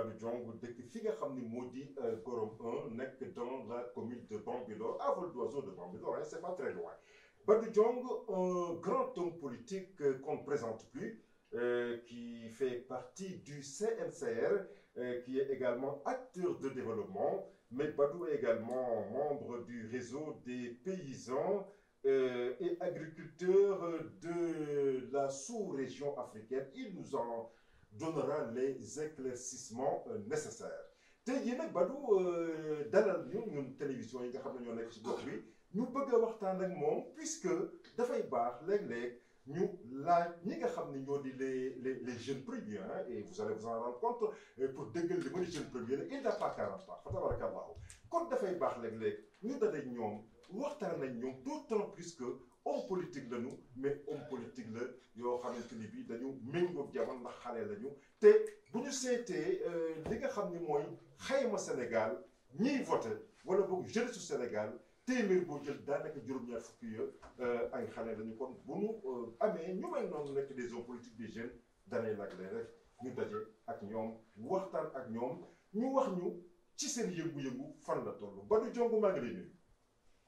Badou Diong dëkk fi nga xam ni moo di Gorom 1 nekk dans la commune de Bambilor à vol d'oiseau de Bambilor, hein, c'est pas très loin. Badou Diong, un grand homme politique qu'on ne présente plus, qui fait partie du CNCR, qui est également acteur de développement, mais Badou est également membre du réseau des paysans et agriculteurs de la sous-région africaine. Il nous en donnera les éclaircissements nécessaires. tey jii nag Badou dalal ñu ñun télévision yi nga xam ne ñoo nekk ci gox bi ñu bëgg a waxtaan ak moom puisque dafay baax léeg-léeg ñu laaj ñi nga xam ne ñoo di les jeunes premiers, hein, et vous allez vous en rendre compte pour dëggal li ma di jeune premier il n'a pas 40 ans fa tabarakallahu kon dafay baax léeg-léeg ñu dalee ñoom waxtaan nañ ñoom d'autant plus que homme politique lañu mais homme politique la yoo xamante ni bii dañu méngoog jamono ndax xale lañu te bu ñu seetee li nga xam ni mooy xayma Sénégal ñiy voté wala boog jeunesse su Sénégal téeméer boo jël daanaka juróom-ñaar fukki ay xale lañu kon bu ñu amee ñu mel noonu nekk des hommes politiques des jeunes danay nag leen rek ñu daje ak ñoom waxtaan ak ñoom ñu wax ñu ci seen yëngu-yëngu fan la toll Badou Diong maa ngi lay nuyu.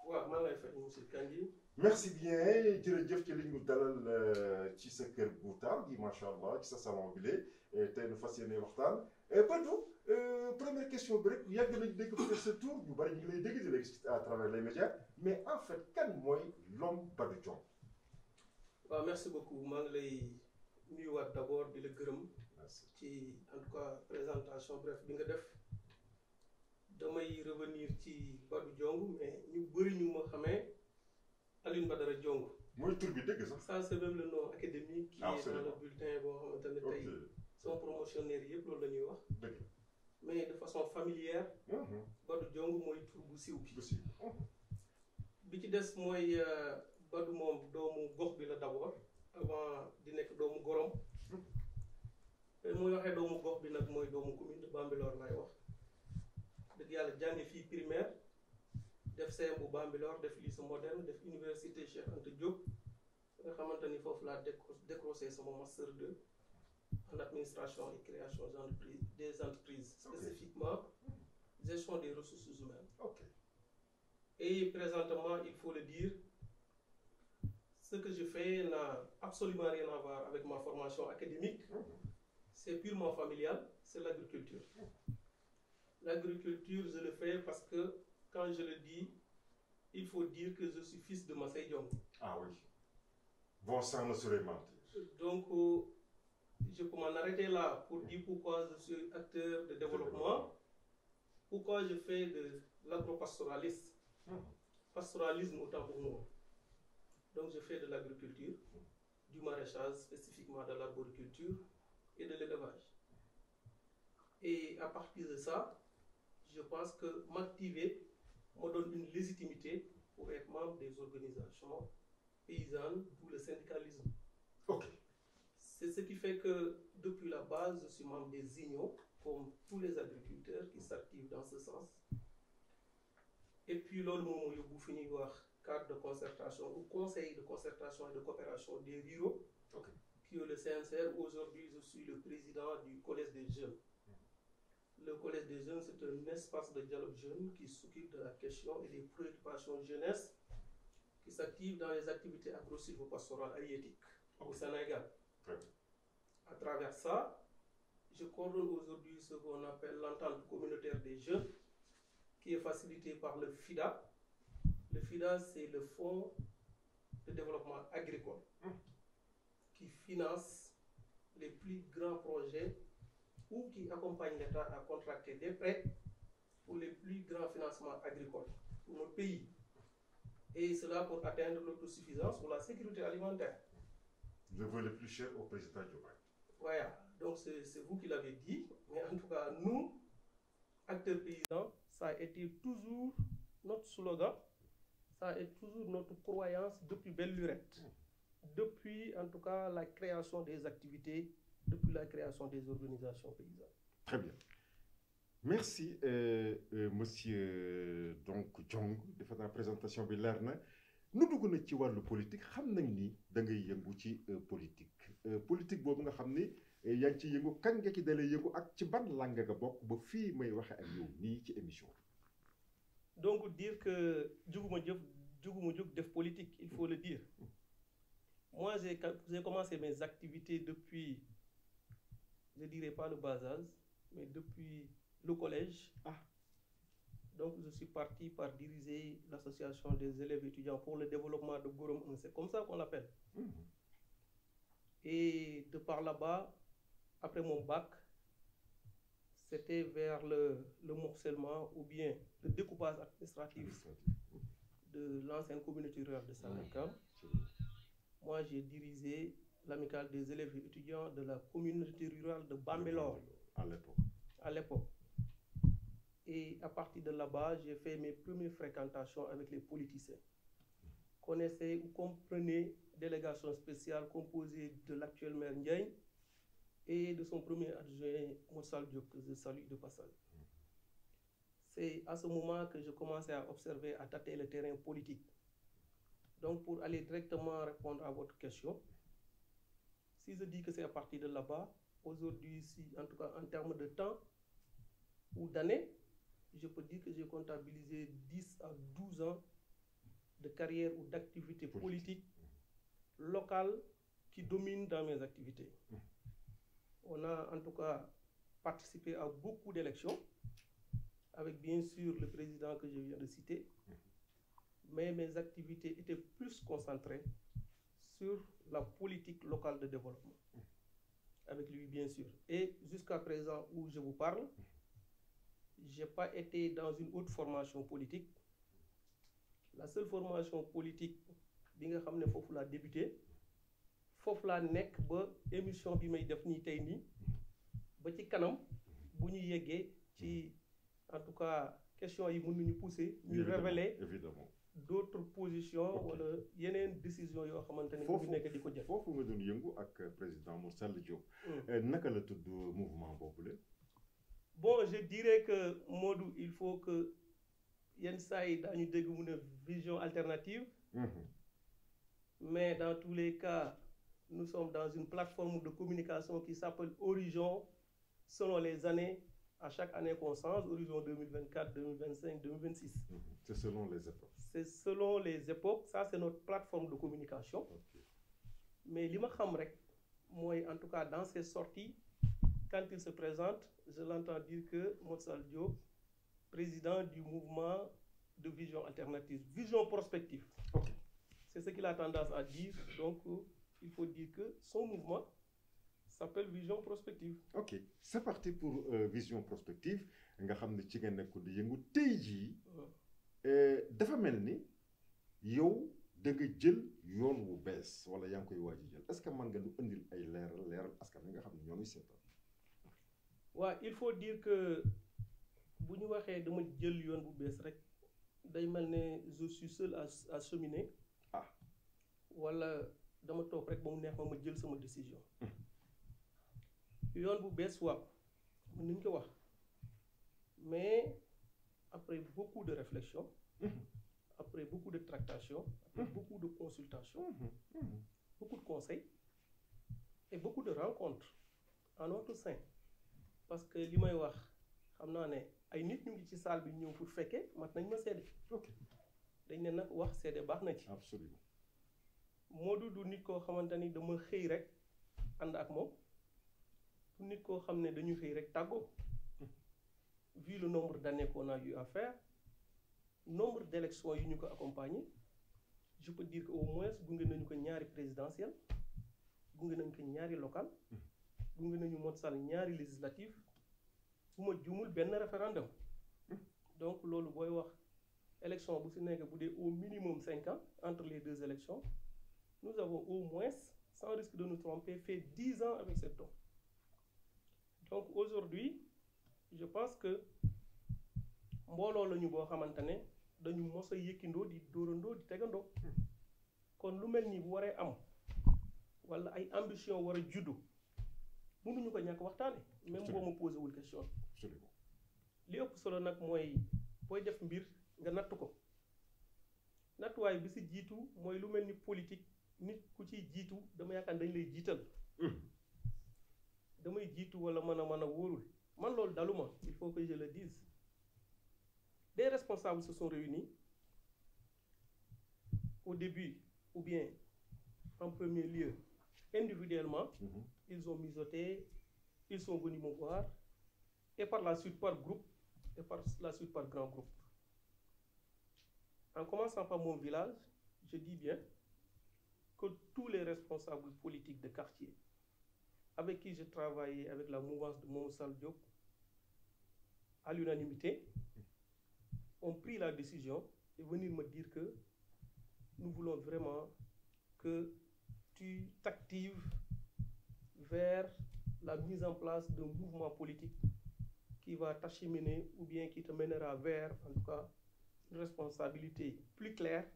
waaw maa ngi lay fay monsieur Kandji. merci bien jërëjëf ci li ñu dalal ci sa kër gu taaw gi macha allah ci sa salon bi lee tey nu fas yéene waxtaan Badou première question bi rek yàgg nañu dégg peut-être sa tour ñu bari ñu ngi lay dégg di la à travers les médias mais en fait kan mooy l'homme Badou Diong. waaw merci beaucoup maa ngi lay nuyuwaat d'abord di la gërëm. ci en tout cas présentation bref bi nga def. damay revenir ci Badou Diong mais ñu bëri ñu ma xamee Alioune Badara Diong. mooy tur bi dëgg sax. ça c'est même le nom académique. qui est dans le bulletin boo xamante ne tey. son promotionnaire yëpp loolu la ñuy wax. dëgg mais de façon familière. Badou Diong mooy tur bu siiw bi. bi ci des mooy Badou moom doomu gox bi la d'abord avant di nekk doomu Gorom. te muy waxee doomu gox bi nag mooy doomu commune de Bambilor lay wax. dëgg yàlla jàngi fii primaire def CM bu Bambilor def lycée moderne def université Cheikh Anta Diop nga xamante ni foofu laa décroché sama master 2 en administration et création des entreprises spécifiquement gestion des ressources humaines. Et présentement il faut le dire ce que je fais n'a absolument rien à voir avec ma formation académique. C'est purement familial, c'est l'agriculture. L'agriculture, je le fais parce que, quand je le dis, il faut dire que je suis fils de Massey Diong. Ah oui. Bon sang ne saurait mentir. Donc, je peux m'en arrêter là pour dire pourquoi je suis acteur de développement, pourquoi je fais de l'agropastoralisme. Pastoralisme autant pour moi. Donc, je fais de l'agriculture, du maraîchage, spécifiquement de l'arboriculture et de l'élevage. Et à partir de ça, je pense que m'activer me donne une légitimité pour être membre des organisations paysannes ou le syndicalisme. C'est ce qui fait que depuis la base, je suis membre des INIO, comme tous les agriculteurs qui s'activent dans ce sens. Et puis, lors du fini cadre de concertation ou conseil de concertation et de coopération des ruraux, qui est le CNCR. Aujourd'hui, je suis le président du Collège des jeunes. Le Collège des jeunes, c'est un espace de dialogue jeune qui s'occupe de la question et des préoccupations jeunesse, qui s'active dans les activités agro-silvopastorales halieutiques au Sénégal. À travers ça, je coordonne aujourd'hui ce qu'on appelle l'entente communautaire des jeunes, qui est facilitée par le FIDA. Le FIDA, c'est le Fonds de développement agricole, qui finance les plus grands projets ou qui accompagne l'État à contracter des prêts pour les plus grands financements agricoles pour notre pays. Et cela pour atteindre l'autosuffisance ou la sécurité alimentaire. Le vœu le plus cher au président Joe Biden. Voilà, donc c'est vous qui l'avez dit, mais en tout cas, nous, acteurs paysans, ça a été toujours notre slogan, ça a été toujours notre croyance depuis belle lurette. Depuis, en tout cas, la création des activités, depuis la création des organisations paysannes. Très bien. Merci, monsieur Diong, de faire la présentation de l'ARNA. Nous avons ci wàllu politique xam nañ ni da ngay yëngu ci politique politique boobu nga xam ni yaa ngi ci yëngu kañ nga ci dalee yëngu ak ci ban langue nga bokk ba fii may waxe ak yow nii ci émission bi. Donc dire que juguma jóg def politique, il faut le dire. Moi, j'ai commencé mes activités depuis, je dirais pas le bas âge, mais depuis le collège. Donc, je suis parti par diriger l'association des élèves étudiants pour le développement de Gorom 1. C'est comme ça qu'on l'appelle. Et de par là-bas, après mon bac, c'était vers le morcellement ou bien le découpage administratif de l'ancienne communauté rurale de Sangalkam. Moi, j'ai dirigé l'amicale des élèves et étudiants de la communauté rurale de Bambilor à l'époque. Et à partir de là-bas, j'ai fait mes premières fréquentations avec les politiciens. Connaissez ou comprenez délégation spéciale composée de l'actuel maire Ndiaye et de son premier adjoint Moussal Diop, que je salue de passage. C'est à ce moment que je commençais à observer, à tâter le terrain politique. Donc, pour aller directement répondre à votre question, si je dis que c'est à partir de là-bas, aujourd'hui, en tout cas en termes de temps ou d'années, je peux dire que j'ai comptabilisé 10 à 12 ans de carrière ou d'activité politique locale qui domine dans mes activités. On a en tout cas participé à beaucoup d'élections, avec bien sûr le président que je viens de citer, mais mes activités étaient plus concentrées sur la politique locale de développement, avec lui bien sûr. Et jusqu'à présent où je vous parle, je n'ai pas été dans une autre formation politique. La seule formation politique bi nga xam ne foofu laa débuté foofu laa nekk ba émission bi may def nii tey nii ba ci kanam bu ñu yeggee ci en tout cas question yi mën nañu pousser ñu révéler évidemment d'autres positions wala yeneen décision yoo xamante ne ñu nekk di ko jël. foofu nga doon yëngu ak président Moussal Diop. naka la tudd mouvement boobule. Bon, je dirais que Modou, il faut que yenn saa yi daañu dégg mu ne vision alternative. Mais dans tous les cas, nous sommes dans une plateforme de communication qui s'appelle Horizon, selon les années, à chaque année qu'on change, Horizon 2024, 2025, 2026. C'est selon les époques. C'est selon les époques, ça c'est notre plateforme de communication. Okay. Mais li ma xam rek mooy en tout cas dans ses sorties, quand il se présente, je l'entends dire que Moussal Diop, président du mouvement de vision alternative, vision prospective. Okay. C'est ce qu'il a tendance à dire. Donc, il faut dire que son mouvement s'appelle Vision Prospective. Ok, c'est parti pour Vision Prospective. Nga xam ne ci nga nekk di yëngu tey jii dafa mel ni yow da nga jël yoon wu bees wala yaa ngi koy waaj a jël est-ce que mën nga nu indil ay leeral askan wi nga xam ne ñoo ngi seetaan. waaw il faut dire que bu ñu waxee dama jël yoon bu bees rek day mel ne je suis seul à cheminer. Wala dama toog rek ba mu neex ma jël sama décision. yoon bu bees waaw mën nañu ko wax mais après beaucoup de réflexion, après beaucoup de tractation, après beaucoup de consultation, beaucoup de conseils et beaucoup de rencontres en notre sein. Parce que li may wax xam naa ne ay nit ñu ngi ci salle bi ñëw pour fekkee mat nañ ma seede. Ok dañ ne nag wax seede baax na ci. Absolument. Modou du nit koo xamante ni dama xëy rek ànd ak moom du nit koo xam ne dañu xëy rek tàggoo. Vu le nombre d'années qu'on a eu à faire, nombre d'élections yu ñu ko accompagner, je peux dire qu'au moins gunge nañu ko ñaari présidentielle gunge nañu ko ñaari local gunge nañu Moussal ñaari législative bu ma jumul benn référendum. Donc loolu booy wax élection bu si nekk bu dee au minimum 5 ans entre les deux élections, nous avons au moins, sans risque de nous tromper, fait 10 ans avec cet homme. Donc aujourd'hui, je pense que mbooloo la ñu boo xamante ne dañu mos a yëkkindoo di dóorandoo di tegandoo. kon lu mel nii bu waree am wala ay ambition war a juddu mënuñu ko ñàkk waxtaane même boo ma posé wul question. Absolument. li ëpp solo nag mooy booy def mbir nga natt ko nattuwaay bi si jiitu mooy lu mel ni politique nit ku ciy jiitu dama yaakaar dañ lay jiital. damay jiitu wala mën a wóorul man loolu daluma il faut que je le dise. Des responsables se sont réunis au début ou bien en premier lieu individuellement. Ils ont mijoté, ils sont venus me voir et par la suite par groupe et par la suite par grand groupe. En commençant par mon village, je dis bien que tous les responsables politiques de quartier avec qui j'ai travaillé avec la mouvance de Mamadou Sall Diop, à l'unanimité, ont pris la décision de venir me dire que nous voulons vraiment que tu t'actives vers la mise en place d'un mouvement politique qui va t'acheminer ou bien qui te mènera vers, en tout cas, une responsabilité plus claire,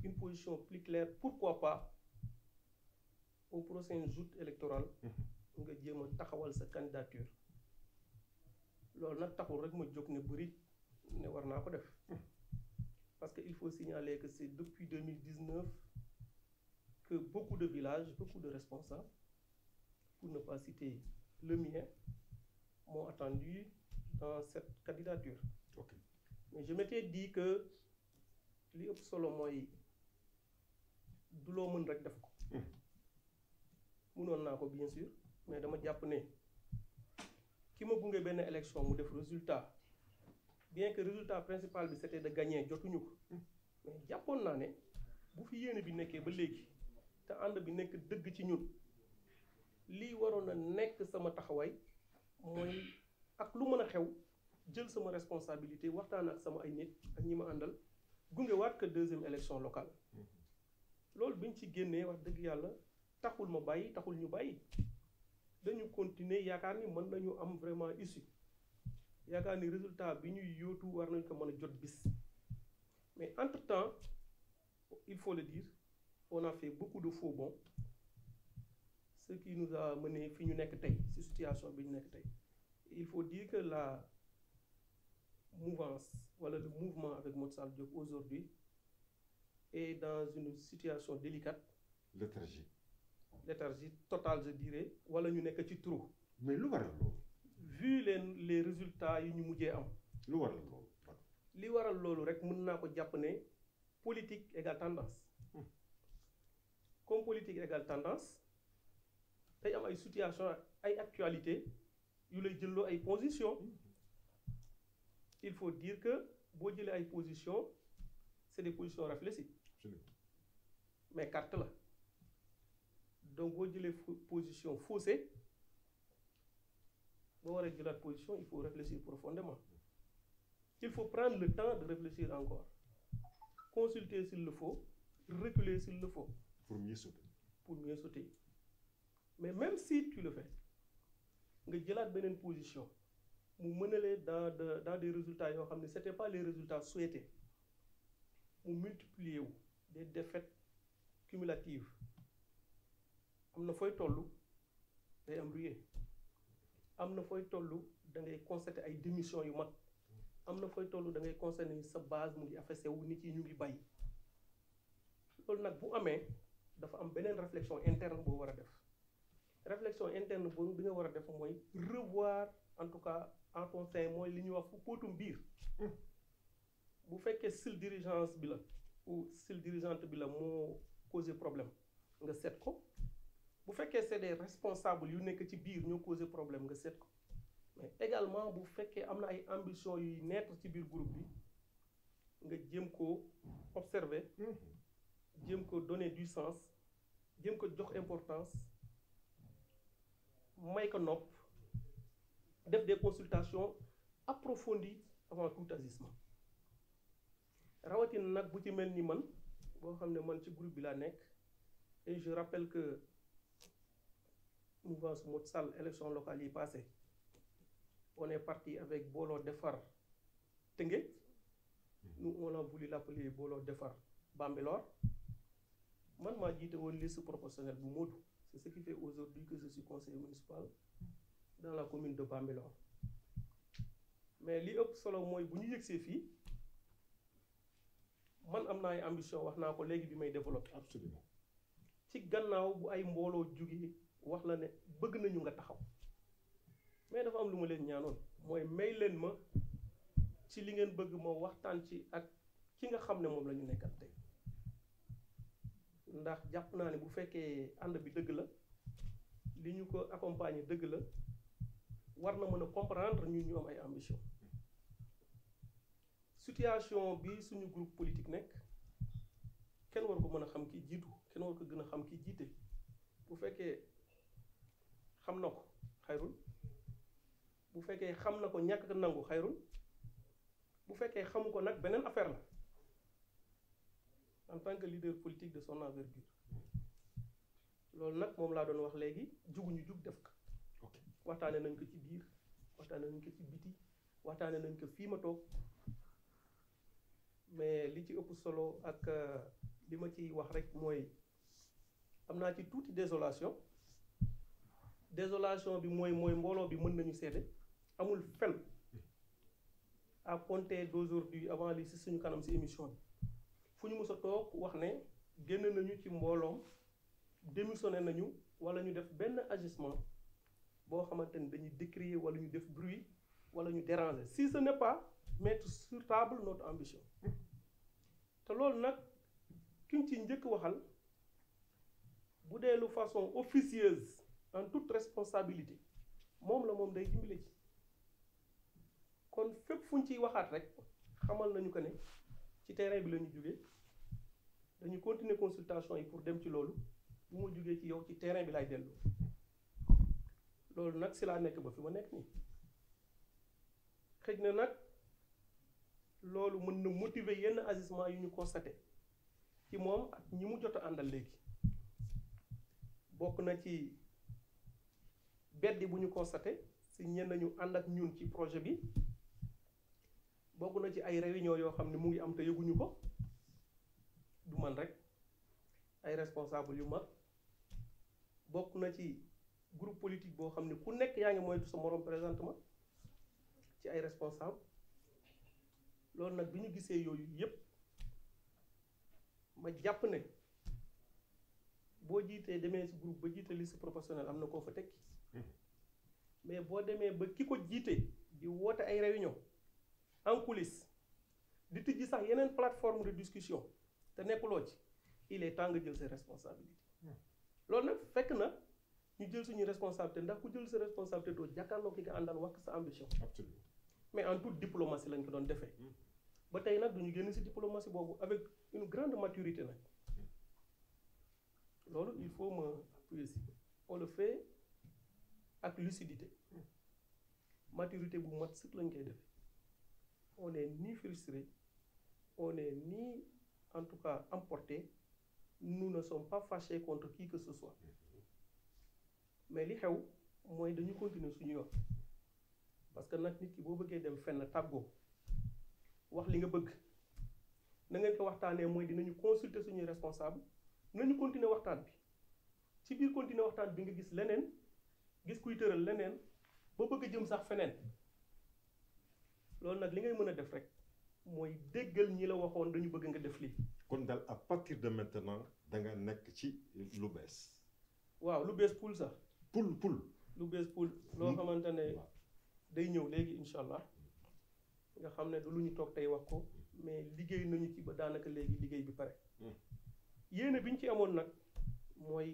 une position plus claire. Pourquoi pas, au prochain joute électoral, nga jéem a taxawal sa candidature. Loolu nag taxul rek ma jóg ne bëri ne war naa ko def. Parce qu'il faut signaler que c'est depuis 2019 que beaucoup de villages, beaucoup de responsables, pour ne pas citer le mien, m'ont attendu dans cette candidature. Okay. Mais je m'étais dit que li ëpp solo mooy du loo mën rek def ko. Mënoon naa ko bien sûr, mais dama jàpp ne ki ma gunge benn élection mu def résultat, bien que résultat principal bi c'était de gagner jotuñu ko, mais jàppoon naa ne bu fi yéene bi nekkee ba léegi te ànd bi nekk dëgg ci ñun lii waroon na nekk sama taxawaay mooy ak lu mën a xew jël sama responsabilité waxtaan ak sama ay nit ak ñi ma àndal gunge waat que deuxième élection locale. Loolu biñ ci génnee wax dëgg yàlla taxul ma bàyyi taxul ñu bàyyi dañu continuer yaakaar ni mën nañu am vraiment issue yaakaar ni résultat bi ñuy yóotu war nañ ko mën a jot bis. Mais entre-temps, il faut le dire, on a fait beaucoup de faux bons, ce qui nous a mené fi ñu nekk tey ci situation bi ñu nekk tey. Il faut dire que la mouvance wala le mouvement avec Mamadou Sall Diop aujourd'hui est dans une situation délicate. Léthargie totale, je dirais, wala ñu nekk ci trou. Mais lu waral loolu. Vu les résultats yi ñu mujjee am. Lu waral loolu. Li waral loolu rek mën naa ko jàpp ne politique égale tendance. Comme politique égale tendance day am ay situation ay actualité yu lay jëlloo ay position. Il faut dire que boo jëlee ay position c'est des positions réfléchies. Mais carte la. Donc boo jëlee position faussée boo waree jëlaat position il faut réfléchir profondément. Il faut prendre le temps de réfléchir encore, consulter s'il le faut, reculer s'il le faut. Pour mieux sauter. Pour mieux sauter. Mais même si tu le fais, nga jëlaat beneen position mu mënale dans des résultats yoo xam ne c'était pas les résultats souhaités mu multiplier wu des défaites cumulatives am na fooy tollu day am ruée am na fooy tollu da ngay constater ay démissions yu mag. Am na fooy tollu da ngay constater sa base mu ngi affaissé wu nit yi ñu ngi bàyyi loolu nag bu amee dafa am beneen réflexion interne boo war a def réflexion interne boobu bi nga war a def mooy revoir en tout cas en ton sein mooy li ñuy wax fu póotum biir bu fekkee style dirigeance bi la ou style dirigeante bi la moo causé problème nga seet ko bu fekkee c'est des responsables yu nekk ci biir ñoo causé problème nga seet ko. Mais également bu fekkee am na ay ambition yuy naître ci biir groupe bi nga jéem ko observer jéem ko donner du sens jéem ko jox importance may ko nopp def des consultations approfondies avant tout agissement rawatina nag bu ci mel ni man boo xam ne man ci groupe bi laa nekk et je rappelle que mouvance Mamadou Sall élection locale yi passé on est parti avec Bolo Defar Tëngéej. Nous on a voulu l'appeler Bolo Defar Bambilor. Man maa jiite woon liste proportionnelle bu Modou. C'est ce qui fait aujourd'hui que je suis conseiller municipal dans la commune de Bambilor. Mais li ëpp solo mooy bu ñu yëgsee fii man am naa ay ambition wax naa ko léegi bi may développer. Absolument. Ci gannaaw bu ay mbooloo jógee wax la ne bëgg nañu nga taxaw mais dafa am lu ma leen ñaanoon mooy may leen ma ci li ngeen bëgg ma waxtaan ci ak ki nga xam ne moom la ñu nekkal tey ndax jàpp naa ne bu fekkee ànd bi dëgg la li ñu ko accompagner dëgg la war na mën a comprendre ñun ñu am ay ambition situation bi suñu groupe politique nekk kenn war ko mën a xam ki jiitu kenn war ko gën a xam ki jiite bu fekkee xam na ko xayrul bu fekkee xam na ko ñàkk nangu xayrul bu fekkee xamu ko nag beneen affaire la en tant que leader politique de son envergure loolu nag moom laa doon wax léegi juguñu jug def ko waxtaane nañ ko ci biir waxtaane nañ ko ci biti waxtaane nañ ko fii ma toog mais li ci ëpp solo ak li ma ciy wax rek mooy am naa ci tuuti désolation bi mooy mbooloo bi mën nañu seede amul fen à compter d'aujourd'hui avant li si suñu kanam si émission bi fu ñu mës a toog wax ne génn nañu ci mbooloom démissionné nañu wala ñu def benn agissement boo xamante ni dañuy décrier wala ñu def bruit wala ñu déranger si ce n'est pas mettre sur table notre ambition te loolu nag kiñ ci njëkk waxal bu dee lu façon officieuse en toute responsabilité moom la moom day dimbale ci kon fépp fu ñu ciy waxaat rek xamal nañu que ne ci terrain bi la ñu jógee dañu continuer consultation yi pour dem ci loolu bu ma jógee ci yow ci terrain bi laay dellu loolu nag si laa nekk ba fi ma nekk nii xëj na nag loolu mën na motiver yenn agissement yu ñu constaté ci moom ak ñi mu jot a àndal léegi bokk na ci beddi bu ñu constaté si ñenn ñu ànd ak ñun ci projet bi bokk na ci ay réunion yoo xam ne mu ngi am te yëguñu ko du man rek ay responsable yu mag bokk na ci groupe politique boo xam ne ku nekk yaa ngi moytu sa morom présentement ci ay responsable loolu nag bi ñu gisee yooyu yépp ma jàpp ne boo jiitee demee ci groupe ba jiite liste proportionnelle am na koo fa tekki mais boo demee ba ki ko jiite di woote ay réunion en coulisses di tijji sax yeneen plateforme de discussion te nekkuloo ci il est temps nga jël ses responsabilités loolu nag fekk na ñu jël suñu responsabilité ndax ku jël sa responsabilité doo jàkkaarloo ki nga àndal wax sa ambition. Absolument. Mais en toute diplomatie lañ ko doon defee ba tey nag duñu génn ci diplomatie boobu avec une grande maturité nag loolu il faut me appuyer ci on le fait ak lucidité maturité bu mat sëkk lañ koy defee on n'est ni frustré on n'est ni en tout cas emporté nous ne sommes pas fâchés contre qui que ce soit mais li xew mooy dañu continuer suñu yoon parce que nag nit ki boo bëggee dem fenn tàggoo wax li nga bëgg na ngeen ko waxtaanee mooy dinañu consulter suñuy responsable nañu continuer waxtaan bi ci biir continuer waxtaan bi nga gis leneen gis kuy tëral leneen ba bëgg a jëm sax feneen loolu nag li ngay mën a def rek mooy déggal ñi la waxoon dañu bëgg nga def lii. kon daal à partir de maintenant da nga nekk ci lu bees. waaw lu bees poul sax. poul. lu bees poul loo xamante ne day ñëw léegi incha allah nga xam ne du lu ñu toog tey wax ko mais liggéey nañu ci ba daanaka léegi liggéey bi pare. yéene bi ñu ci amoon nag mooy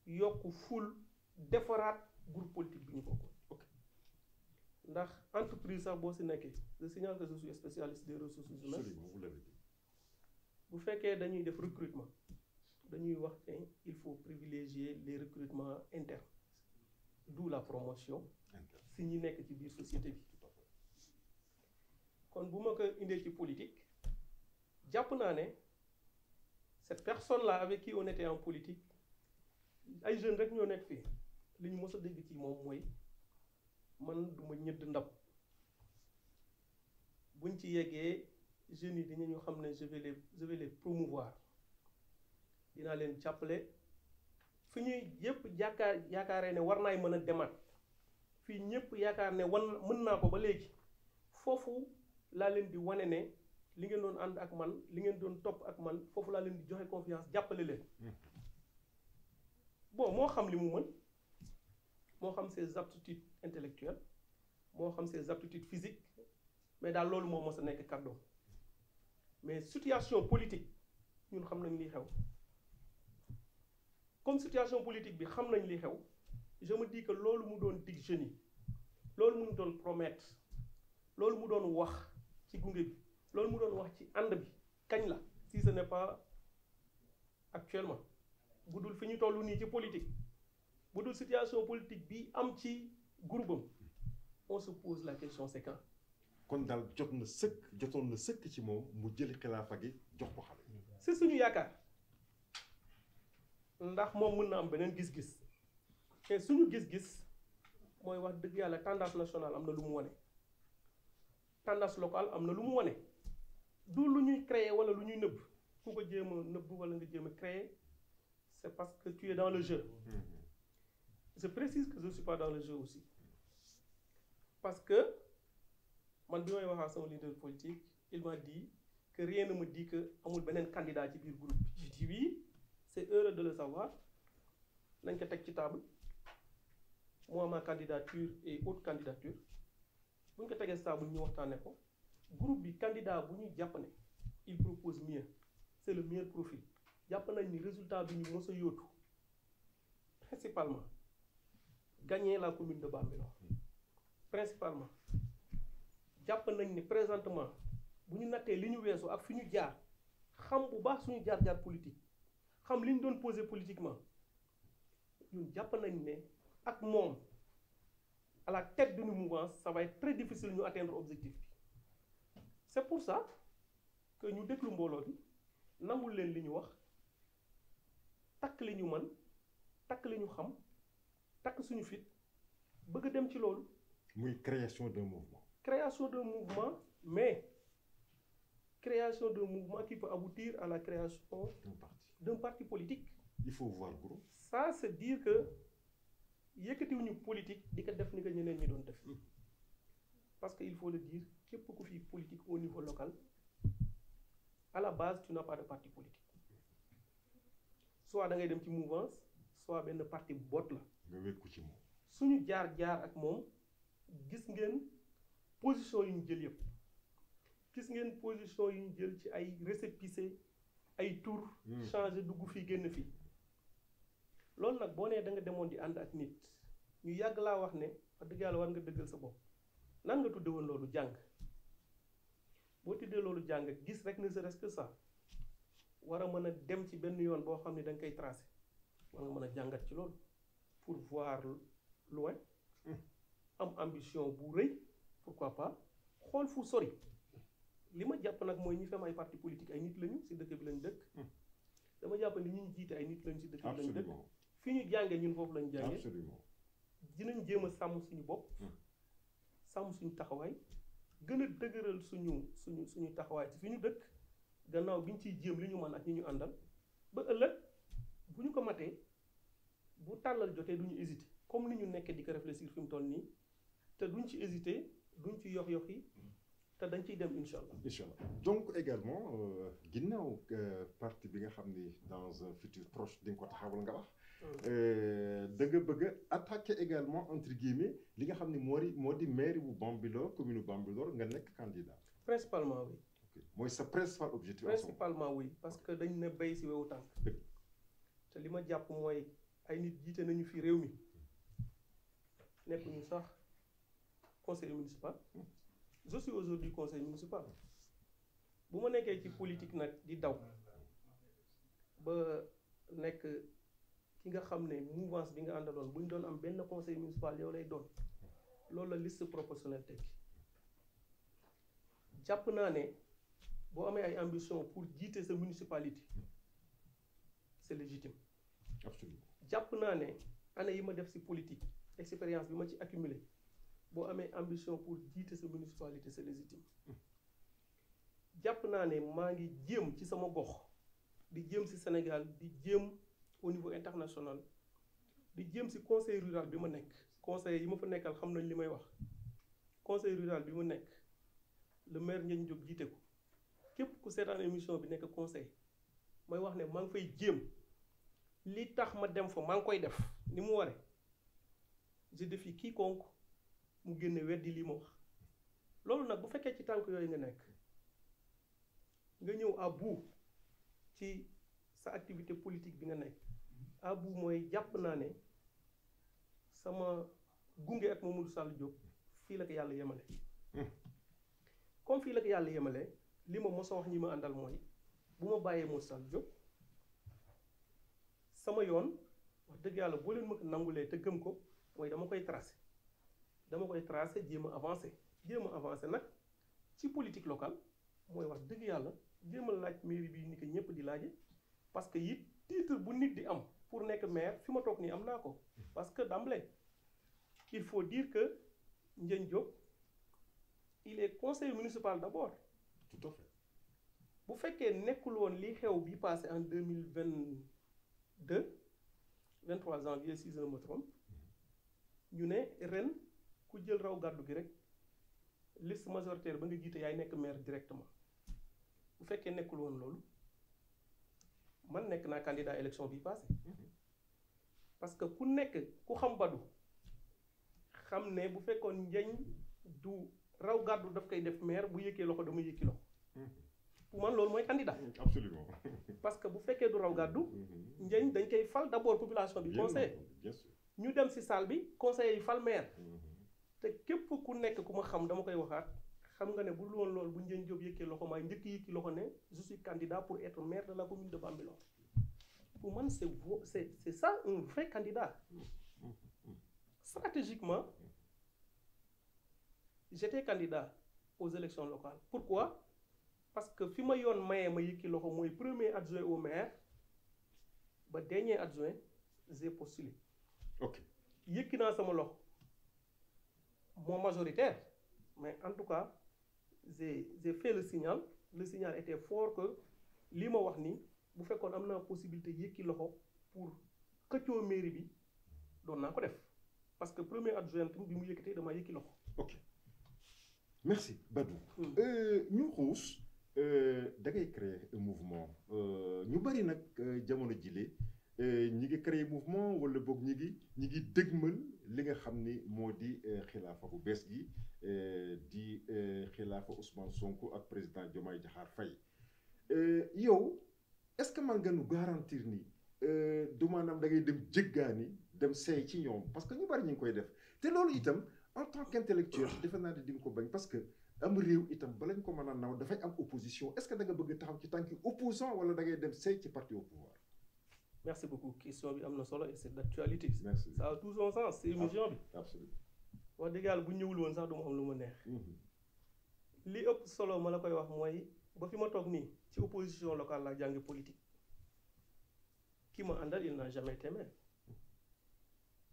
yokk ful defaraat groupe politique bi ñu bokkoon. ndax entreprise sax boo si nekkee je signale que je suis spécialiste des ressources humaines. bu fekkee dañuy def recrutement dañuy wax ne il faut privilégier les recrutements internes d'où la promotion si ñi nekk ci biir société bi. kon bu ma ko indee ci politique jàpp naa ne cette personne là avec qui on était en politique ay jeunes rek ñoo nekk fii li ñu mës a dégg ci moom mooy man duma ñëdd ndab buñ ci yeggee jeunes yi dinañu xam ne je vais les promouvoir dinaa leen jàppale fi ñuy yëpp yaakaaree ne war naay mën a demaat fii ñëpp yaakaar ne mën naa ko ba léegi foofu laa leen di wane ne li ngeen doon ànd ak man li ngeen doon topp ak man foofu laa leen di joxe confiance jàppale leen bon moo xam li mu mën moo xam ses aptitudes intellectuelles moo xam ses aptitudes physiques mais daal loolu moo mos a nekk kàddoom mais situation politique ñun xam nañ li xew comme situation politique bi xam nañ li xew je me dis que loolu mu doon dig jeunes yi loolu mu doon promettre loolu mu doon wax ci gunge bi loolu mu doon wax ci ànd bi kañ la si ce n'est pas actuellement bu dul fi ñu toll nii ci politique bu dul situation politique bi am ci groupe am on se pose la question c'est quand. kon daal jotoon na sëkk ci moom mu jëli xilaafa gi jox ko xale. c'est suñu yaakaar ndax moom mën na am beneen gis-gis te suñu gis-gis mooy wax dëgg yàlla tendance nationale am na lu mu wane tendance locale am na lu mu wane du lu ñuy créer wala lu ñuy nëbb ku ko jéem a nëbb wala nga jéem a créer c'est parce que tu es dans le jeu. Je précise que je ne suis pas dans le jeu aussi parce que man bi may wax ak sama leader politique il m'a dit que rien ne me dit que amul beneen candidat ci biir groupe bi. Je dis oui c'est heureux de le savoir nañ ko teg ci table moi ma candidature et autre candidature bu ñu ko tegee table ñu waxtaanee ko groupe bi candidat bu ñu jàpp ne il propose mieux c'est le meilleur profil jàpp nañ ni résultat bi ñu mos a yóotu principalement gagner la commune de Bambilor principalement jàpp nañ ni présentement bu ñu nattee li ñu weesu ak fi ñu jaar xam bu baax suñu jaar-jaar politique xam li ñu doon poser politiquement ñun jàpp nañ ne ak moom à la tête d'une mouvance ça va être très difficile ñu atteindre objectif bi c'est pour ça que ñu déglu mbooloo bi nangul leen li ñu wax takk li ñu mën takk li ñu xam takk suñu fit bëgg dem ci loolu. muy création d'un mouvement. création d'un mouvement mais création d'un mouvement qui peut aboutir à la création d'un parti politique. Il faut voir gros. Ça c'est dire que yëkkatiwuñu politique di ko def ni ko ñeneen ñi doon def parce que il faut le dire képp ku fi politique au niveau local à la base tu n'as pas de parti politique soit da ngay dem ci mouvance soit benn parti boot la. nga wékku ci moom. suñu jaar ak moom gis ngeen position yu ñu jël yëpp gis ngeen position yu ñu jël ci ay récépissé ay tour changer dugg fii génn fii loolu nag boo nee da nga demoon di ànd ak nit ñu yàgg laa wax ne wax dëgg yàlla war nga dëggal sa bopp nan nga tudde woon loolu jàng boo tuddee loolu jàng gis rek ne serait-ce que ça war a mën a dem ci benn yoon boo xam ne da nga koy tracé war nga mën a jàngat ci loolu pour voir loin am ambition bu rëy pourquoi pas xool fu sori li ma jàpp nag mooy ñi fi am ay parti politique ay nit lañu ci dëkk bi lañ dëkk dama jàpp ni ñi ñu jiite ay nit lañu ci dëkk bi lañ dëkk fi ñu jàngee ñun foofu lañ jàngee dinañ jéem a sàmm suñu bopp sàmm suñu taxawaay gën a dëgëral suñu taxawaay ci fi ñu dëkk gannaaw bi ñu ciy jéem li ñu mën ak ñi ñu àndal ba ëllëg bu ñu ko matee bu tàllal jotee duñu hésiter comme ni ñu nekkee di ko réfléchir fi mu toll nii te duñ ci hésiter duñ ci yox yi te dañ ciy dem incha allah. incha allah donc également ginnaaw parti bi nga xam ni dans un futur proche di nga ko taxawal nga wax. da nga bëgg a attaquer également entre guillemets li nga xam ni moo di maire bu Bambilor commune Bambilor nga nekk candidat. principalement oui. mooy sa principal objectif. principalement oui parce que dañ ne béy si wewu tànk. te li ma jàpp mooy ay nit jiite nañu fi réew mi nekkuñu sax conseil municipal. Je suis aujourd'hui conseil municipal bu ma nekkee ci politique nag di daw ba nekk ki nga xam ne mouvance bi nga àndaloon bu ñu doon am benn conseil municipal yow lay doon loolu la liste proportionnelle tekki jàpp naa ne boo amee ay ambition pour jiite sa municipalité c'est légitime. Absolument. jàpp naa ne année yi ma def ci politique expérience bi ma ci accumulé boo amee ambition pour jiite sa municipalité c'est légitime jàpp naa ne maa ngi jéem ci sama gox di jéem ci Sénégal di jéem au niveau international di jéem ci conseil rural bi ma nekk conseil yi ma fa nekkal xam nañ li may wax conseil rural bi ma nekk le maire Ndiagne Diop jiite ko képp ku seetaan émission bi nekk conseil may wax ne maa ngi fay jéem li tax ma dem fa maa ngi koy def ni mu waree je défie quiconque mu génne weddi lii ma wax loolu nag bu fekkee ci tànk yooyu nga nekk nga ñëw à bout ci sa activité politique bi nga nekk à bout mooy jàpp naa ne sama gunge ak Mamadou Sall Diop fii la ko yàlla yemale comme fii la ko yàlla yemale li ma mos a wax ñi ma àndal mooy bu ma bàyyee Mamadou Sall Diop sama yoon wax dëgg yàlla boo leen ma ko nangulee te gëm ko mooy dama koy tracé jéem a avancé nag ci politique locale mooy wax dëgg yàlla jéem a laaj mairie bi ni ko ñëpp di laaje parce que it titre bu nit di am pour nekk maire fi ma toog nii am naa ko parce que d'emblée il faut dire que Ndiagne Diop il est conseiller municipal d'abord. Tout à fait. bu fekkee nekkul woon li xew bi passé en 2022 23 janvier si je ne me trompe ñu ne ren ku jël raw gàddu gi rek liste majoritaire ba nga jiite yaay nekk maire directement bu fekkee nekkul woon loolu man nekk naa candidat élection bi passé parce que ku nekk ku xam Badou xam ne bu fekkoon Ndiagne du raw gàddu daf koy def maire bu yëkkee loxo dama yëkki loxo pour man loolu mooy candidat. Absolument. parce que bu fekkee du raw gàddu Ndiagne dañ koy fal d'abord population bi conseil ñu dem ci salle bi conseil yi fal maire te képp ku nekk ku ma xam dama koy waxaat xam nga ne bu loon loolu bu Ndiagne Diop yëkkee loxo maay njëkk yëkki loxo ne je suis candidat pour être maire de la commune de Bambilor pour man c'est ça un vrai candidat. Stratégiquement j'étais candidat aux élections locales. Pourquoi? Parce que fi ma yoon mayee ma yëkki loxo mooy premier adjoint au maire ba dernier adjoint j'ai postulé. Ok. yëkki naa sama loxo mon majoritaire mais en tout cas j'ai fait le signal était fort que li ma wax ni bu fekkoon am naa possibilité yëkki loxo pour xëccoo mairie bi doon naa ko def parce que premier adjoint bi mu yëkkatee damaa yëkki loxo. Ok. Merci Badou. ñu xuus da ngay créer un mouvement ñu bari nag jamono jile ñi ngi créer mouvement wala boog ñi ngi dëgmal li nga xam ni moo di xilaafa bu bees gi di xilaafa Ousmane Sonko ak président Diomaye Diakhar Faye yow est-ce que man nga nu garantir ni du maanaam da ngay dem jéggaani dem seey ci ñoom parce que ñu bari ñu ngi koy def te loolu itam en tant qu'intellectuel defe naa ne di nga ko bañ parce que am réew itam balañ ko mën a naw dafay am opposition est-ce que da nga bëgg taxaw ci tànki opposant wala da ngay dem seey ci parti au pouvoir. Merci beaucoup question bi am na solo et c'est d'actualité. Merci. Ça a tout son sens c'est émission bi. Absolument. wax dëgg yàlla bu ñëwul woon sax du ma am lu ma neex. li ëpp solo ma la koy wax mooy ba fi ma toog nii ci opposition locale laa jàngi politique ki ma àndal il n'a jamais été maire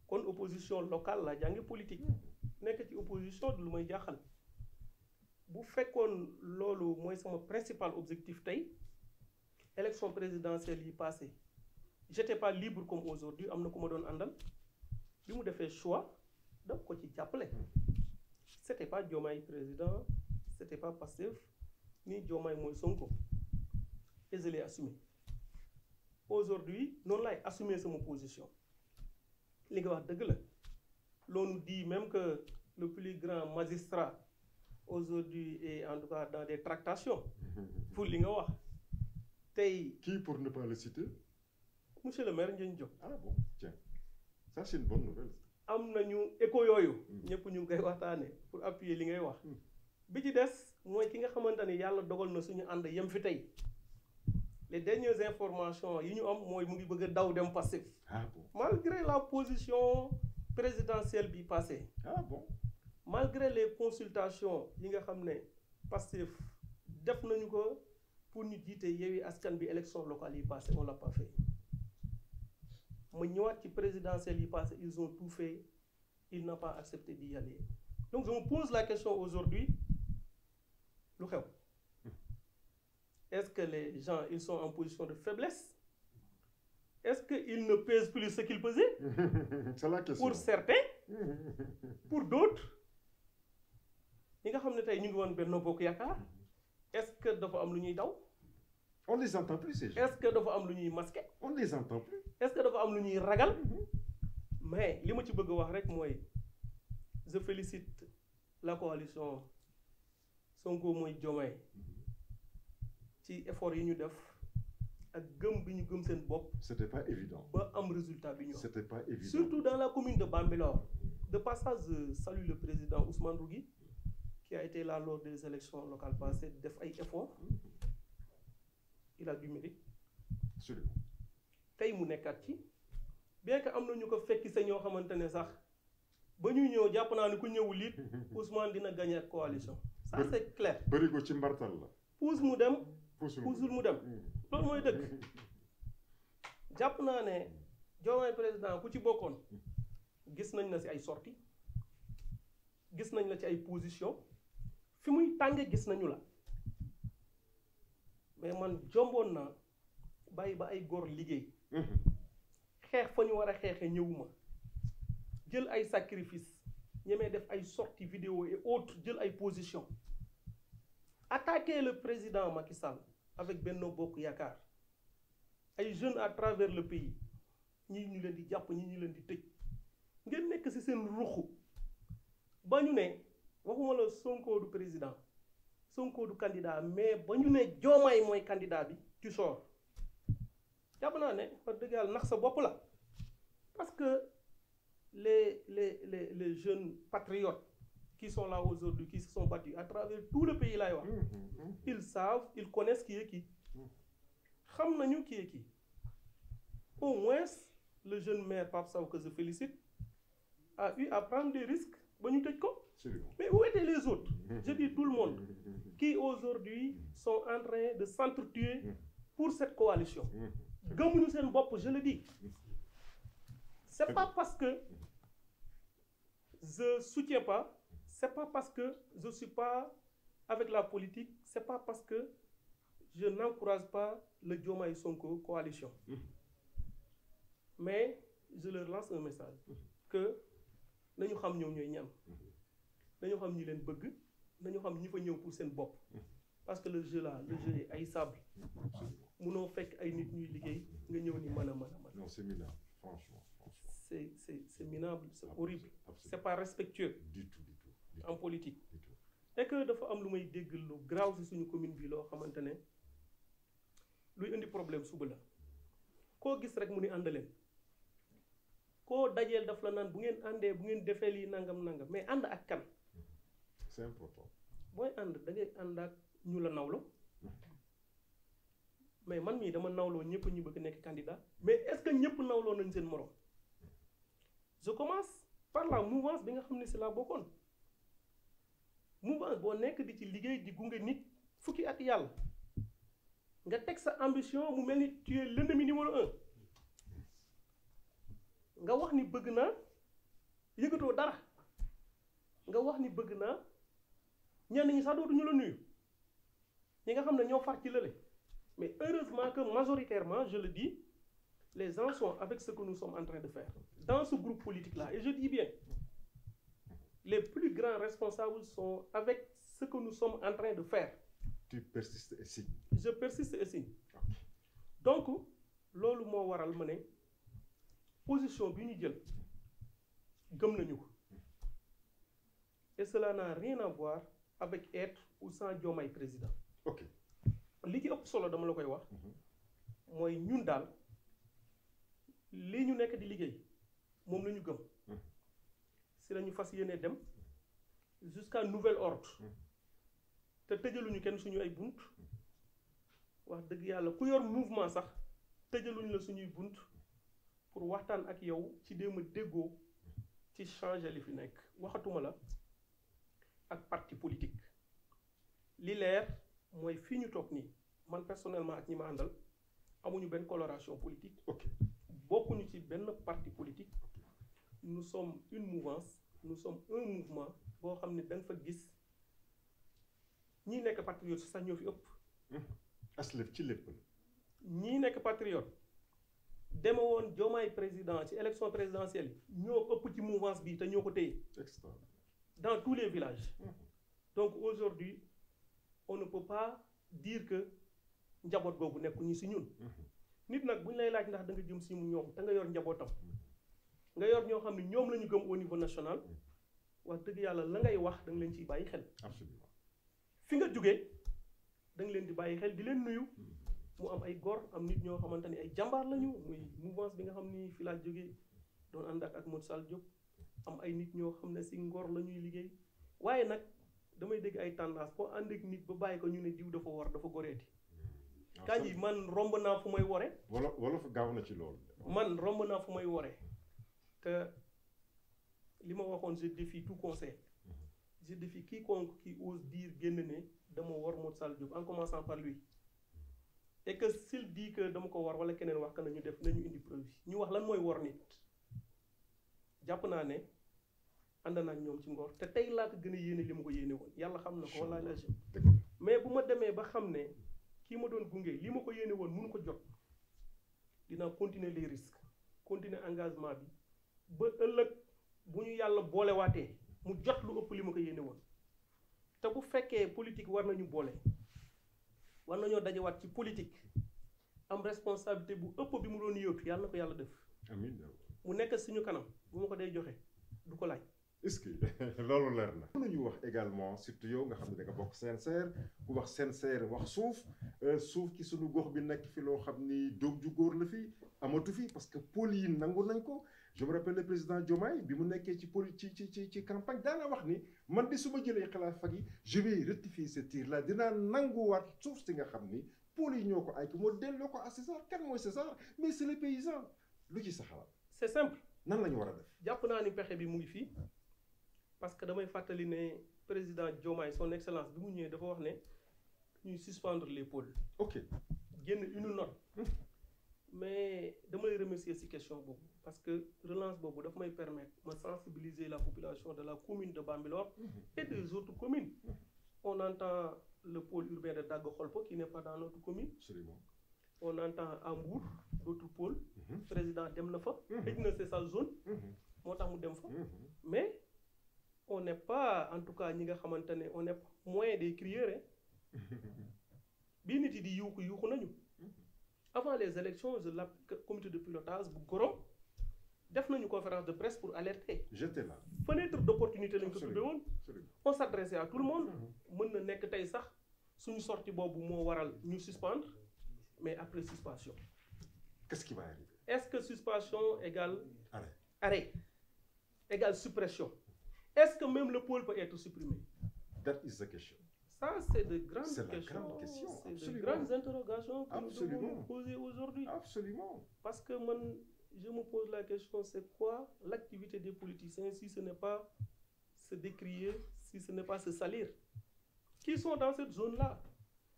kon opposition locale laa jàngi politique nekk ci opposition du lu may jaaxal bu fekkoon loolu mooy sama principal objectif tey élection présidentielle yi passé j'étais pas libre comme aujourd'hui am na ku ma doon àndal bi mu defee choix daf ko ci jàppale c'était pas Diomaye président c'était pas Pastef ni Diomaye mooy Sonko et je l'ai assumé aujourd'hui noonu laay assumer sama position li nga wax dëgg la l'on nous dit même que le plus grand magistrat aujourd'hui est en tout cas dans des tractations pour li nga wax tey. Qui pour ne pas le citer? Monsieur le maire Ndiagne Diop. Ah bon, tiens, ça c'est une bonne nouvelle. am nañu écho yooyu. ñëpp ñu ngi koy waxtaane pour appuyer li ngay wax. bi ci des mooy ki nga xamante ni yàlla dogal na suñu ànd yem fi tey les dernières informations yi ñu am mooy mu ngi bëgg a daw dem Pastef. Ah bon. Malgré la position présidentielle bi passée. Ah bon. Malgré les consultations yi nga xam ne Pastef def nañu ko pour ñu jiite Yewwi Askan bi élection locale yi passée on l'a pas fait. ma ñëwaat ci présidentielle yi passé ils ont tout fait il n'a pas accepté d'y aller donc je me pose la question aujourd'hui lu xew est-ce que les gens ils sont en position de faiblesse est-ce que ils ne pèsent plus ce qu'ils pesaient c'est la question. pour certains pour d'autres ñi nga xam ne tey ñu ngi woon Benno Bokk Yaakaar est-ce que dafa am lu ñuy daw On les entend plus ces gens. Est-ce que dafa am lu ñuy masqué? On les entend plus. Est-ce que dafa am lu ñuy ragal? Mais li ma ci bëgg wax rek mooy je félicite la coalition Sonko mooy Diomaye ci effort yi ñu def ak gëm bi ñu gëm seen bopp. C'était pas évident. Ba am résultat bi ñu am. C'était pas évident. Surtout dans la commune de Bambilor. De passage, je salue le président Ousmane Rougui qui a été là lors des élections locales passées def ay efforts. Il a du mérite. Absolument. Tey mu nekkaat ci bien que am na ñu ko fekki sa ñoo xamante ne sax ba ñu ñëw jàpp naa ne ku ñëwul it Ousmane dina gagner ak coalition. Ça c'est clair. bëri ko ci mbartal la. Puus mu dem. puusul mu dem. loolu mooy dëgg. jàpp naa ne Diomaye président ku ci bokkoon gis nañ la ci ay sorties gis nañ la ci ay position fi muy tànge gis nañu la mais man jomboon naa bàyyi ba ay góor liggéey xeex fa ñu war a xeexe ñëwuma jël ay sacrifice ñemee def ay sorties vidéo et autres jël ay position attaquer le président Macky Sall avec Benno Bokk Yaakaar ay jeunes à travers le pays ñii ñu leen di jàpp ñii ñu leen di tëj ngeen nekk ci seen ruxu ba ñu ne waxuma la Sonko du président Sonko du candidat mais ba ñu ne Diomaye mooy candidat bi tu sors jàpp naa ne wax dëgg yàlla nax sa bopp la parce que les jeunes patriotes qui sont là aujourd'hui qui se sont battus à travers tout le pays laay wax ils savent ils connaissent qui est qui xam nañu qui est qui au moins le jeune maire Pape Sow que je félicite a eu à prendre des risques ba ñu tëj ko. Mais où étaient les autres? Je dis tout le monde qui aujourd'hui sont en train de s'entretuer pour cette coalition. gëmuñu seen bopp, je le dis. C'est pas parce que je soutiens pas, c'est pas parce que je suis pas avec la politique, c'est pas parce que je n'encourage pas le Diomaye Sonko coalition. Mais je leur lance un message que nañu xam ñoom ñooy ñan, nañu xam ñi leen bëgg, nañu xam ñi fa ñëw pour seen bopp. Parce que le jeu là, le jeu est haïssable. Munoo fekk ay nit ñuy liggéey nga ñëw ni mën a. Non, c'est minable, franchement. C'est minable, c'est horrible. C'est pas respectueux. Du tout. En politique. Et que dafa am lu may dégg lu grave ci suñu commune bi loo xamante ne luy indi problème suba la koo gis rek mu ni ànd leen koo dajeel daf la naan bu ngeen àndee bu ngeen defee lii nangam mais ànd ak kan. C'est important. booy ànd da ngay ànd ak ñu la nawlo mais man mii dama nawloo ñëpp ñu bëgg nekk candidat mais est-ce que ñëpp nawloo nañ seen morom. Je commence par la mouvance bi nga xam ne si laa bokkoon mouvance boo nekk di ci liggéey di gunge nit fukki at yàlla nga teg sa ambition mu mel ni tu es l'ennemi numéro 1 nga wax ni bëgg naa yëgatoo dara nga wax ni bëgg naa ñenn ñi sax dootuñu la nuyu ñi nga xam ne ñoo far ci lële mais heureusement que majoritairement je le dis les gens sont avec ce que nous sommes en train de faire dans ce groupe politique-là. Et je dis bien, les plus grands responsables sont avec ce que nous sommes en train de faire. Tu persistes et signes. Je persiste et signe. Okay. Donc, loolu moo waral ma ne position bi ñu jël gëm nañu ko. Et cela n'a rien à voir avec être ou sans Diomaye président. Ok. li ci ëpp solo dama la koy wax mooy ñun daal lii ñu nekk di liggéey moom la ñu gëm si la ñu fas yéene dem jusqu'à nouvel ordre te tëjaluñu kenn suñu ay bunt wax dëgg yàlla ku yor mouvement sax tëjaluñu la suñuy bunt pour waxtaan ak yow ci déema déggoo ci changer li fi nekk waxatuma la ak parti politique li leer mooy fii ñu toog nii man personnellement ak ñi ma àndal amuñu benn coloration politique. Ok. bokkuñu ci benn parti politique. Nous sommes une mouvance, nous sommes un mouvement boo xam ne da nga fa gis ñii nekk patriote sax ñoo fi ëpp. aslëf ci lépp. ñii nekk patriote dema woon Diomaye président ci élection présidentielle ñoo ëpp ci mouvance bi te ñoo ko téye. Dans tous les villages. Donc aujourd'hui on ne peut pas dire que njaboot googu nekkuñu si ñun. nit nag bu ñu lay laaj ndax da nga jëm si ñoom te nga yor njabootam nga yor ñoo xam ne ñoom la ñu gëm au niveau national wax dëgg yàlla la ngay wax da nga leen ciy bàyyi xel. absolument fi nga jógee da nga leen di bàyyi xel di leen nuyu mu am ay góor am nit ñoo xamante ni ay jàmbaar lañu muy mouvance bi nga xam ni fi laa jógee doon ànd ak Modou Sall Diop am ay nit ñoo xam ne si ngor la ñuy liggéey waaye nag damay dégg ay tendance boo ànd ak nit ba bàyyi ko ñu ne diw dafa war dafa goreeti. kañ yi man romb naa fu may wore. wala fa gaaw na ci loolu. man romb naa fu may wore te li ma waxoon je défie tout conseil je défie quiconque qui ose dire génn ne dama war Modou Sall Diop en commençant par lui et que s'il dit que dama ko war wala keneen wax que nañu def nañu indi preuve ñu wax lan mooy war nit jàpp naa ne ànd naa ak ñoom ci ngor te tey laa ko gën a yéene li ma ko yéene woon yàlla xam na ko wala la mais bu ma demee ba xam ne kii ma doon gunge li ma ko yéene woon mënu ko jot dinaa continuer les risques continuer engagement bi ba ëllëg bu ñu yàlla boolewaatee mu jot lu ëpp li ma ko yéene woon te bu fekkee politique war nañu boole war nañoo dajewaat ci politique am responsabilité bu ëpp bi mu doon yóotu yàlla na ko yàlla def amiin mu nekk suñu kanam bu ma ko day joxe du ko laaj. est-ce que loolu leer na. mën nañu wax également surtout yow nga xam ne da nga bokk CNCR ku wax CNCR wax suuf ci suñu gox bi nekk fi loo xam ni doom ju góor la fi amatu fi parce que pôle yi nangu nañ ko je me rappelle le président Diomaye bi mu nekkee ci campagne daana wax ni man de su ma jëlee xilaafa gi je vais rectifier ce tir là dinaa nanguwaat suuf si nga xam ni pôle yi ñoo ko ay ko moo delloo ko à César kan mooy César mais c'est les paysans lu ci sa xalaat. c'est simple. nan la ñu war a def. jàpp naa ni pexe bi mu ngi fii. parce que damay fàttali ne président Diomaye son excellence bi mu ñëwee dafa wax ne ñuy suspendre les pôles. ok génn une note. mais dama lay remercier ci question boobu parce que relance boobu daf may permettre ma sensibiliser la population de la commune de Bambilor et des autres communes. On entend le pôle urbain de Daga Kholpo qui n'est pas dans notre commune. Absolument. On entend à Mbour d'autres pôles. Président dem na fa. xëj na c'est sa zone. moo tax mu dem fa. mais on n'est pas en tout cas ñi nga xamante ne on est moins des crieurs bii nit yi di yuuxu nañu avant les élections je l'appelle comité de pilotage bu Gorom def nañu conférence de presse pour alerter. j'étais là. fenêtre d'opportunité lañ ko tuddee woon. on s'adressait à tout le monde. mën na nekk tey sax suñu sortie boobu moo waral ñu suspendre mais après suspension. qu'est-ce qui va arriver? Est-ce que suspension égale arrêt égale suppression? Est-ce que même le pôle peut être supprimé? That is the question. Ça, c'est de grandes questions. C'est la grande question. C'est de grandes interrogations que nous devons nous poser aujourd'hui. Absolument. Parce que moi, je me pose la question, c'est quoi l'activité des politiciens si ce n'est pas se décrier, si ce n'est pas se salir? Qui sont dans cette zone-là?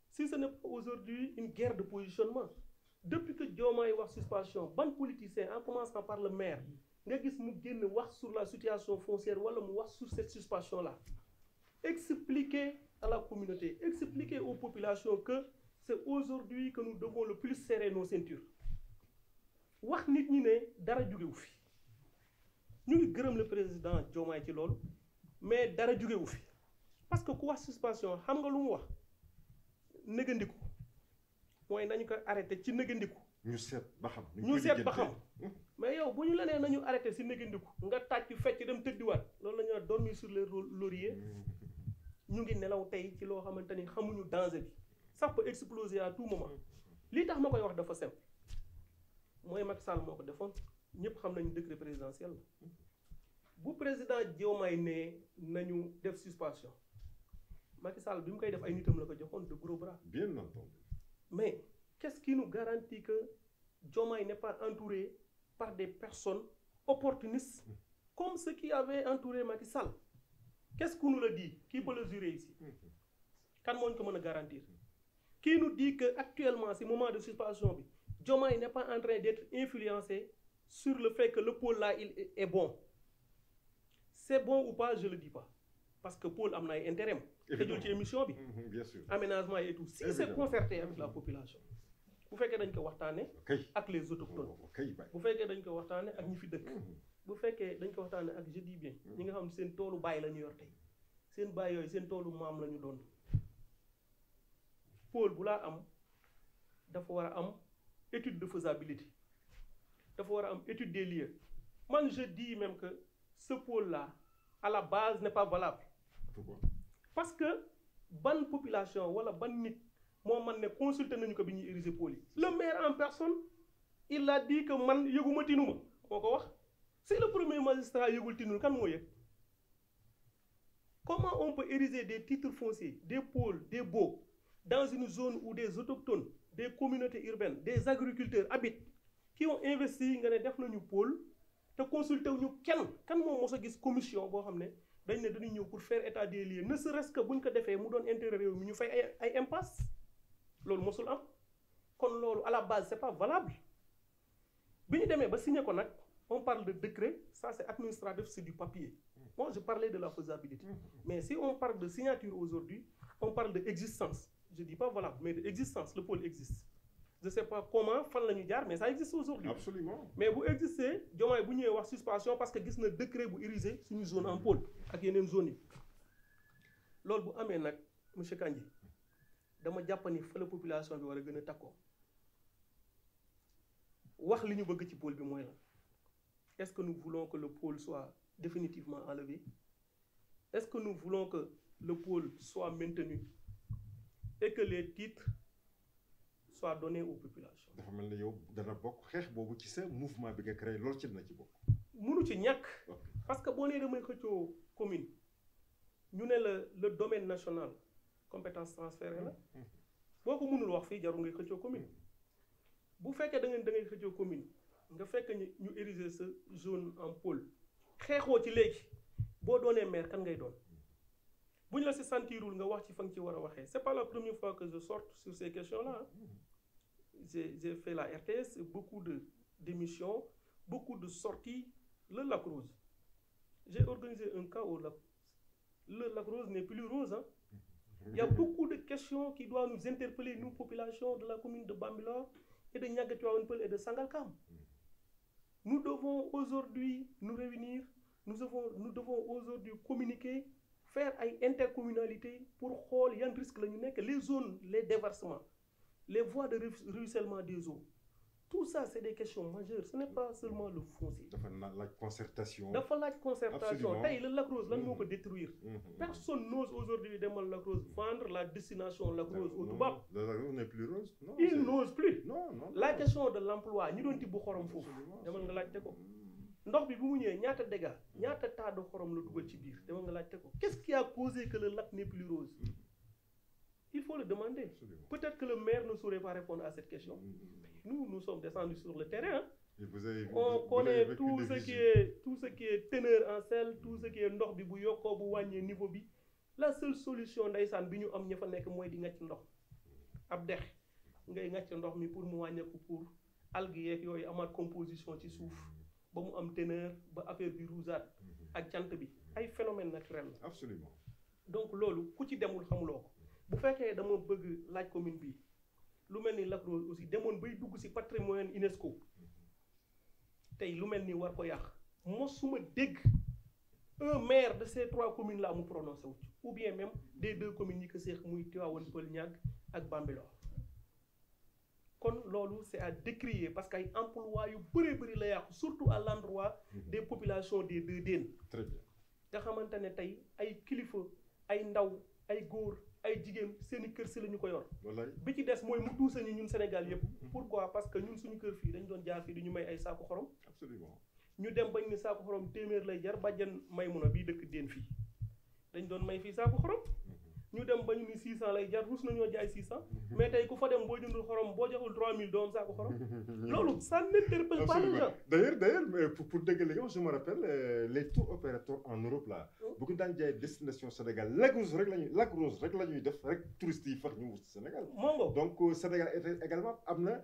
Si ce n'est pas aujourd'hui une guerre de positionnement. Depuis que Diomaye wax suspension, ban politicien, en commençant par le maire, nga gis mu génn wax sur la situation foncière wala mu wax sur cette suspension-là. Expliquer à la communauté, expliquer aux populations que c'est aujourd'hui que nous devons le plus serrer nos ceintures. wax nit ñi ne dara jógewu fi ñu ngi gërëm le président Diomaye ci loolu mais dara jógewu fi parce que ku wax suspension xam nga lu mu wax nëgandiku mooy nañu ko arrêté ci nëgandiku. ñu seet ba xam. mais yow bu ñu la nee nañu arrêté si nëgandiku nga tàcc fecc dem tëddiwaat loolu la ñuy wax dormir sur les lauriers ñu ngi nelaw tey ci loo xamante ni xamuñu danger bi ça peut exploser à tout moment lii tax ma koy wax dafa simple mooy Macky Sall moo ko defoon ñëpp xam nañu décret présidentiel la bu président Diomaye ne nañu def suspension Macky Sall bi mu koy def ay nitam la ko joxoon de gros bras. Bien entendu. Mais qu'est-ce qui nous garantit que Diomaye n'est pas entouré par des personnes opportunistes comme ceux qui avaient entouré Macky Sall? Qu'est-ce qu'on nous le dit? Qui peut le jurer ici? Kan moo ñu ko mën a garantir? Qui nous dit que actuellement ce moment de suspension bi Diomaye n'est pas en train d'être influencé sur le fait que le pôle là il est bon? C'est bon ou pas, je le dis pas parce que pôle am na ay intérêt tëjul ci émission bi. Bien sûr. Aménagement et tout. Si c'est concerté avec la population. bu fekkee dañ ko waxtaane ak les autochtones. bu fekkee dañ ko waxtaane ak ñi fi dëkk. bu fekkee dañ ko waxtaane ak je dis bien ñi nga xam ne seen toolu baay la ñu yor tey seen baay yooyu seen toolu maam la ñu doon. pôle bu laa am dafa war a am étude de faisabilité dafa war a am étude des lieux man je dis même que ce pôle là à la base n'est pas valable. Pourquoi? Parce que ban population wala ban nit moo man ne consulté nañu ko bi ñuy ériger pôle yi. Le maire en personne il a dit que man yëguma tinuma moo ko wax. Si le premier magistrat yëgul tinul kan moo yëg. Comment on peut ériger des titres fonciers, des pôles, des baux dans une zone où des autochtones, des communautés urbaines, des agriculteurs habitent, qui ont investi nga ne def nañu pôle te consulté wuñu kenn kan moo mos a gis commission boo xam ne dañ ne dañuy ñëw pour faire état des lieux ne serait-ce que buñ ko defee mu doon intérêt réew mi ñu fay ay impasse loolu mosul am kon loolu à la base c'est pas valable bi ñu demee ba signé ko nag on parle de décret ça c'est administratif c'est du papier. Moi je parlais de la faisabilité mais si on parle de signature aujourd'hui on parle de existence je dis pas valable mais de existence le pôle existe. Je sais pas comment fan la ñu jaar mais ça existe aujourd'hui. Absolument. Mais bu exister Diomaye bu ñëwee wax suspension parce que gis na décret bu érigé suñu zone en pôle ak yeneen zone yi loolu bu amee nag monsieur Kandji dama jàpp ni fa la population bi war a gën a takkoo wax li ñu bëgg ci pôle bi mooy la est-ce que nous voulons que le pôle soit définitivement enlevé? Est-ce que nous voulons que le pôle soit maintenu et que les titres soient donnés aux populations? dafa mel ne yow dana bokk xeex boobu ci sa mouvement bi nga créé loolu ci dina ci bokk. Munu ci ñàkk. Parce que boo nee damay xëccoo commune ñu ne le domaine national compétence transférée la boo ko mënul wax fii jarul ngay xëccoo commune bu fekkee da ngay xëccoo commune nga fekk ñu ériger sa zone en pôle xeexoo ci léegi boo doonee maire kan ngay doon bu ñu la si sentirul nga wax ci fa nga ci war a waxee c'est pas la première fois que je sorte sur ces questions-là. J'ai fait la RTS, beaucoup d'émissions, beaucoup de sorties. Le Lac Rose. J'ai organisé un cas au Lac. Le Lac Rose n'est plus rose. Hein? Il y a beaucoup de questions qui doivent nous interpeller, nous, population de la commune de Bambilor et de Niaga-Tivaouane-Peulh et de Sangalkam. Nous devons aujourd'hui nous réunir, nous devons aujourd'hui communiquer, faire une intercommunalité pour voir les risques, les zones, les déversements. Les voies de ruissellement des eaux. Tout ça, c'est des questions majeures. Ce n'est pas seulement le foncier. La concertation. La concertation. Taille, le Lac Rose, là, nous peut détruire. Personne n'ose aujourd'hui demander Lac Rose, vendre la destination Lac Rose au Toubab. Le Lac Rose n'est plus rose. Non, il n'ose plus. Non. La question de l'emploi, nous devons dire xorom fofu. Dama nga laajte ko. Ndox bi bu mu ñëwee ñaata dégâts, ñaata tas de xorom la dugal ci biir. Dama nga laajte ko. Qu'est-ce qui a causé que le lac n'est plus rose? Il faut le demander. Peut-être que le maire ne saurait pas répondre à cette question. Nous sommes descendus sur le terrain. On connaît tout ce qui est teneur en sel, tout ce qui est ndox bi bu yokkoo bu wàññee niveau bi. La seule solution ndeysaan bi ñu am ña fa nekk mooy di ngàcc ndox. Ab dex ngay ngàcc ndox mi pour mu wàññeeku pour algues yeeg yooyu amaat composition ci suuf ba mu am teneur ba affaire bi rougeâtre ak jant bi ay phénomène naturel la. Absolument. Donc loolu ku ci demul xamuloo ko. Bu fekkee dama bëgg laaj commune bi lu mel ni Lac Rose aussi demoon bay dugg ci patrimoine UNESCO tey lu mel ni war ko yàq mosuma dégg un maire de ces 3 communes là mu prononcé wu ci ou bien même des 2 communes yi ko seex muy Tivaouane Peulh Niaga ak Bambilor kon loolu c'est à décrier parce que ay emploi yu bëri la yàqu surtout à l'endroit des populations des 2 Déen. Très bien. nga xamante ne tey ay kilifa ay ndaw ay góor ay jigéen seeni kër si la ñu ko yor. bi ci des mooy mu tuuse ñu ñun Sénégal yëpp. Pourquoi? Parce que ñun suñu kër fii dañ doon jaar fii du ñu may ay saako xorom. Absolument. ñu dem bañ ni saako xorom téeméer lay jar bàjjan Maymuna bii dëkk Déen fii dañ doon may fii saako xorom. ñu dem ba ñu ni 600 lay jar rus nañoo jaay 600. mais tey ku fa dem boo jëndul xorom boo joxul 3000 doom saako xorom. loolu ça n'interpelle pas les gens. D'ailleurs pour dégg li nga je me rappelle les tours opérateurs en Europe là. bu ko daan jaay destination Sénégal Lac Rose rek la ñuy def rek touristes yi far ñu wut Sénégal. donc Sénégal également am na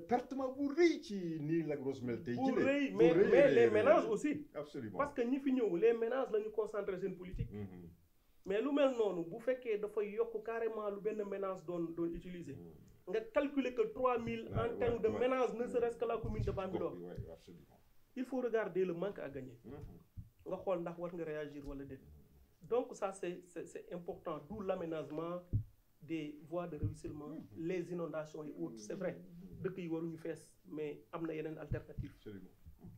pertement bu rëy ci nii Lac Rose mel tey. bu rëy mais les ménages aussi. Absolument. Parce que ñi fi ñëw les ménages la ñu concentré seen politique. mais lu mel noonu bu fekkee dafay yokk carrément lu benn ménage doon utiliser. nga calculer que 3000 en termes de ménage ne serait-ce que la commune de Bambilor. Il faut regarder le manque à gagner. nga xool ndax war nga réagir wala déet. Donc ça c'est important d'où l'aménagement des voies de ruissellement, les inondations et autres. C'est vrai, dëkk yi waruñu fees mais am na yeneen alternative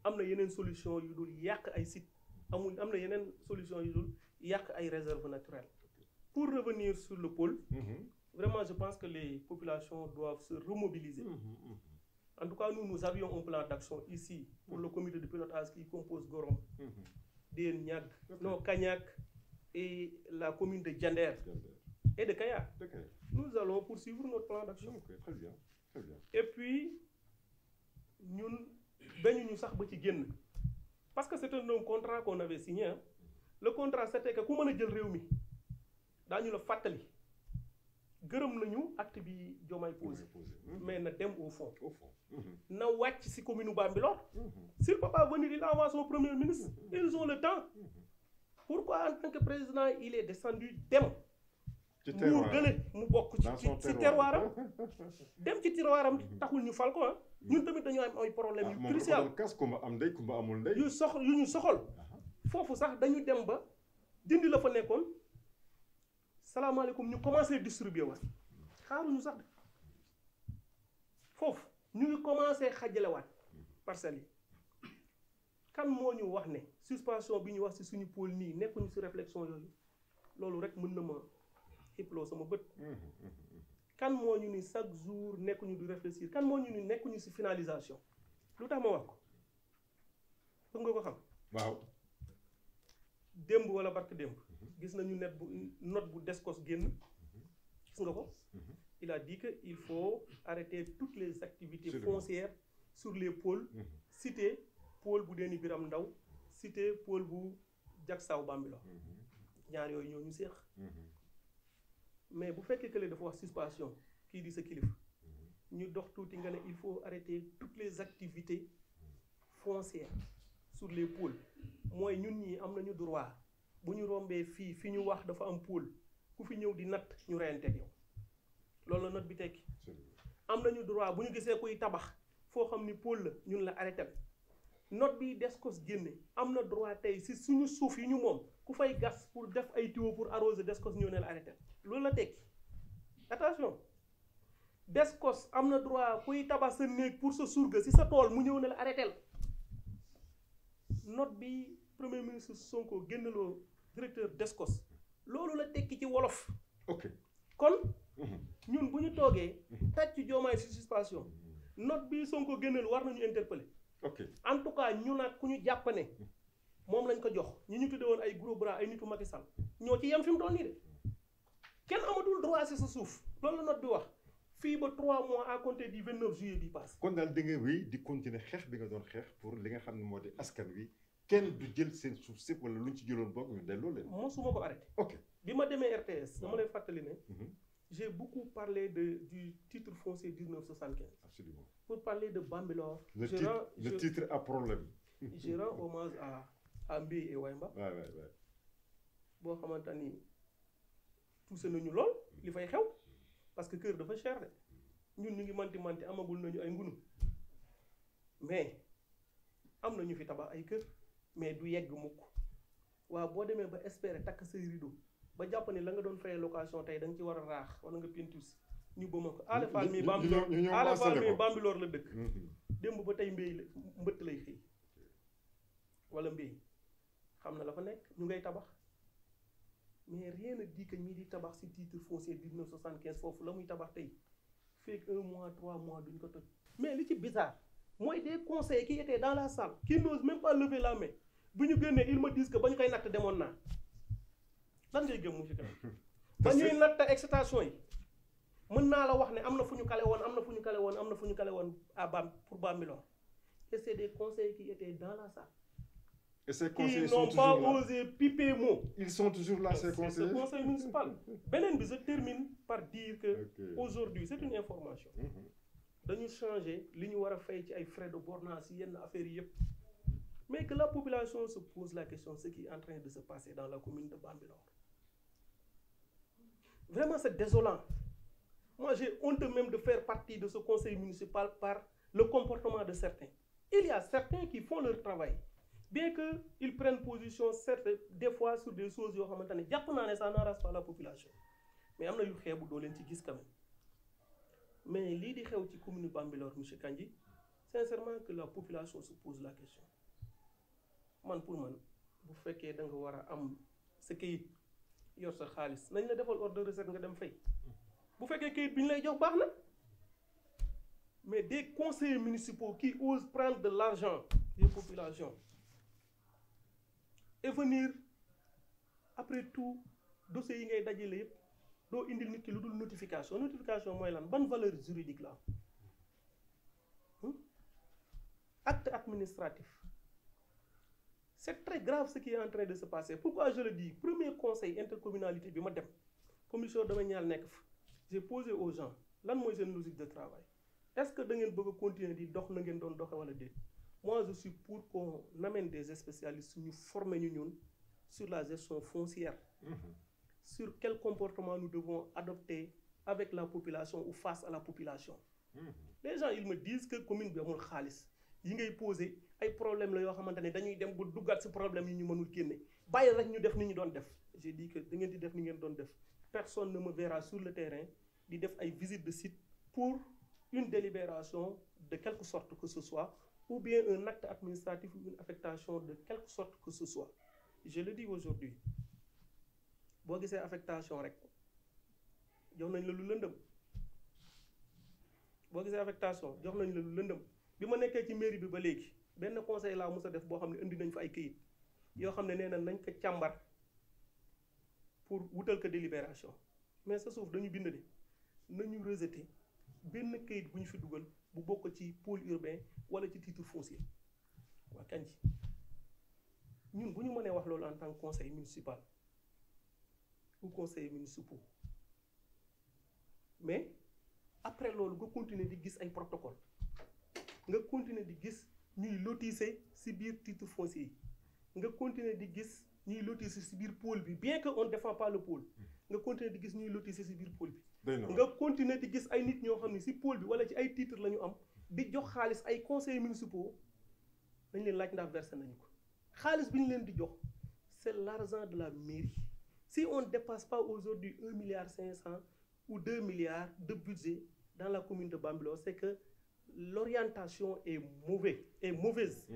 am na yeneen solution yu dul yàq ay sites am na yeneen solution yu dul yàq ay réserves naturelles. Pour revenir sur le pôle, vraiment je pense que les populations doivent se remobiliser. En tout cas, nous avions un plan d'action ici pour le comité de pilotage qui compose Gorom, Dien Niag, Kagnak et la commune de Diender et de Kaya. Nous allons poursuivre notre plan d'action. Okay, très bien, très bien. Et puis, nous avons parce que c'était un contrat qu'on avait signé. Hein. Le contrat, c'était que comment on jël réew mi dañu la fatali gërëm nañu acte bi Diomaye posé mais na dem au fond na wàcc ci commune Bambilor s'il peut pas venir il envoie son premier ministre ils ont le temps pourquoi en tant que président il est descendu dem mu gële mu bokk ci terroiram dem ci terroiram taxul ñu fal ko ah ñun tamit dañu am ay problème yu crucial kas kumba am ndey kumba amul ndey yu ñu soxol foofu sax dañu dem ba dindi la fa nekkoon salaamaaleykum ñu commencé distribuer waat xaaruñu sax de foofu ñu ngi commencé xajale waat parcelles yi kan moo ñu wax ne suspension bi ñu wax ci suñu pôle nii nekkuñu ci réflexion yooyu loolu rek mën na ma xiploo sama bët kan moo ñu ni chaque jour nekkuñu di réfléchir kan moo ñu ni nekkuñu ci finalisation lu tax ma wax ko bëgg nga ko xam waaw démb wala barke démb gis nañu note bu Descos génn gis nga ko il a dit que il faut arrêter toutes les activités foncières sur les pôles cité pôle bu Déni Biram Ndaw cité pôle bu Diacksao Bambilor ñaar yooyu ñoo ñu seex mais bu fekkee que dafa wax suspension kii di sa kilifa ñu dox tuuti nga ne il faut arrêter toutes les activités foncières sur les pôles mooy ñun ñi am nañu droit bu ñu rombee fii fi ñu wax dafa am pôle ku fi ñëw di natt ñu reyanteeg yow loolu la note bi tekki am nañu droit bu ñu gisee kuy tabax foo xam ni pôle la ñun la arrêté note bi Descos génne am na droit tey si suñu suuf yi ñu moom ku fay gas pour def ay tuyaux pour arroser Descos ñëw ne la arrêté loolu la tekki attention Descos am na droit kuy tabax sa néeg pour sa surga si sa tool mu ñëw ne la arrêté note bi premier ministre Sonko génneloo directeur Descos loolu la tekki ci wolof. ok kon ñun bu ñu toogee tàcc Diomaye ci suspension note bi Sonko génneel war nañu interpeller. ok en tout cas ñu nag ku ñu jàpp ne moom lañ ko jox ñu tudde woon ay gros bras ay nitu Macky Sall ñoo ci yem fi mu toll nii de kenn amatul droit ci sa suuf loolu la note bi wax fii ba 3 mois à compter du 29 juillet bi passé. kon daal da nga wéy di continuer xeex bi nga doon xeex pour li nga xam ne moo di askan wi kenn du jël seen suuf sépp wala lu ñu ci jëloon boog ñu delloo leen. mosuma ko arrêté. ok bi ma demee RTS dama lay fàttali ne. j'ai beaucoup parlé du titre foncier 1975. Absolument. Pour parler de Bambilor. Le titre a problème. Je rends hommage à Mbi et Waimba. Ouais. boo xamante ni touché nañu lool li fay xew parce que kër dafa cher de ñun ñu ngi manti amagul nañu ay ngunu mais am na ñu fi tabax ay kër mais du yegg mukk waaw boo demee ba espérer takk say rideau ba jàpp ne la nga doon fay location tey da nga ci war a raax wala nga peinture si ñu bëma ko Alé Fall mi Bambilor la dëkk démb ba tey mbëtt lay xëy wala mbéy xam na la fa nekk ñu ngay tabax mais rien ne dit que ñii di tabax si titre foncier 1975 foofu la muy tabax tey fekk 1 mois 3 mois duñ ko toj mais li ci bizarre mooy des conseillers qui étaient dans la salle qui n'osent même pas lever la main bu ñu génnee ils me disent que ba ñu koy natt demoon naa lan ngay gëm mu ci kanam ba ñuy natt excitation yi mën naa la wax ne am na fu ñu kale woon am na fu ñu kale woon à pour Bambilor et c'est des conseillers qui étaient dans la salle. Et ces conseillers qui n'ont pas osé piper mot. Ils sont toujours là, ces conseillers. C'est le conseil municipal. Benen bi, je termine par dire que aujourd'hui, c'est une information. Dañu changer li ñu wara fay ci ay frais de bornage yenn affaires yépp. Mais que la population se pose la question ce qui est en train de se passer dans la commune de Bambilor. Vraiment, c'est désolant. Moi, j'ai honte même de faire partie de ce conseil municipal par le comportement de certains. Il y a certains qui font leur travail. Bien qu'ils prennent position, certes, des fois sur des choses, ça n'arrange pas la population. mais am na yu xeebu doo leen ci gis quand même mais lii di xew ci commune Bambilor monsieur Kandji sincèrement que la population se pose la question man pour man bu fekkee da nga war a am sa kayit yor sa xaalis nañ la defal ordre de recette nga dem fay bu fekkee kayit bi ñu lay jox baax na mais des conseillers municipaux qui osent prendre de l'argent des populations et venir après tout dossiers yi ngay dajale yëpp doo indil nit ki lu dul notification mooy lan ban valeur juridique la acte administratif c'est très grave ce qui est en train de se passer pourquoi je le dis premier conseil intercommunalité bi ma dem commission domaniale nekk fa j'ai posé aux gens lan mooy seen logique de travail est-ce que da ngeen bëgg a continuer di dox na ngeen doon doxe wala déet moi je suis pour qu'on amène des spécialistes ñu former ñu ñun sur la gestion foncière sur quel comportement nous devons adopter avec la population ou face à la population les gens ils me disent que commune bi amul xaalis yi ngay poser ay problème la yoo xamante ne dañuy dem ba duggaat ci problème yi ñu mënul génne bàyyi rek ñu def ni ñu doon def j'ai dit que da ngeen di def ni ngeen doon def personne ne me verra sur le terrain di def ay visite de site pour une délibération de quelque sorte que ce soit ou bien un acte administratif ou une affectation de quelque sorte que ce soit je le dis aujourd'hui boo gisee affectation rek jox nañ la lu lëndëm boo gisee affectation jox nañ la lu lëndëm bi ma nekkee ci mairie bi ba léegi benn conseil laa mos a def boo xam ne indi nañ fa ay këyit yoo xam ne nee na nañ ko càmbar pour wutal ko délibération mais sa suuf dañu bind de nañu rejeter benn këyit bu ñu fi dugal bu bokk ci pôle urbain wala ci titre foncier waa Kandji ñun bu ñu mënee wax loolu en tant que conseil municipal ou conseillers municipaux mais après loolu nga continuer di gis ay protocole nga continuer di gis ñuy lotisser ci biir titre foncier yi nga continuer di gis ñuy lotisser ci biir pôle bi bien que on ne défend pas le pôle nga continuer di gis ñuy lotisser ci biir pôle bi nga continuer di gis ay nit ñoo xam ne ci pôle bi wala ci ay titre la ñu am di jox xaalis ay conseillers municipaux dañ leen laaj ndax versé nañu ko xaalis bi ñu leen di jox c'est l'argent de la mairie si on ne dépasse pas aujourd'hui 1,5 milliard ou 2 milliards de budget dans la commune de Bambilor c'est que l'orientation est mauvaise.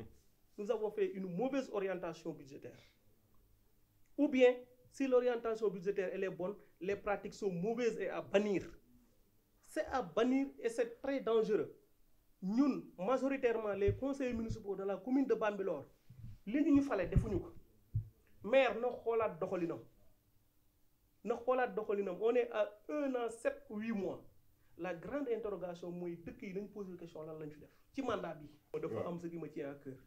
Nous avons fait une mauvaise orientation budgétaire. Ou bien, si l'orientation budgétaire elle est bonne, les pratiques sont mauvaises et à bannir. C'est à bannir et c'est très dangereux. Nous, majoritairement, les conseillers municipaux de la commune de Bambilor, li ñu fale defuñu ko. Maire na xoolaat doxalinam. On est à 1 an 7 ou 8 mois. La grande interrogation mooy dëkk yi dañ poser question lan lañ fi def ci mandat bi. dafa am ce qui me tient à cœur.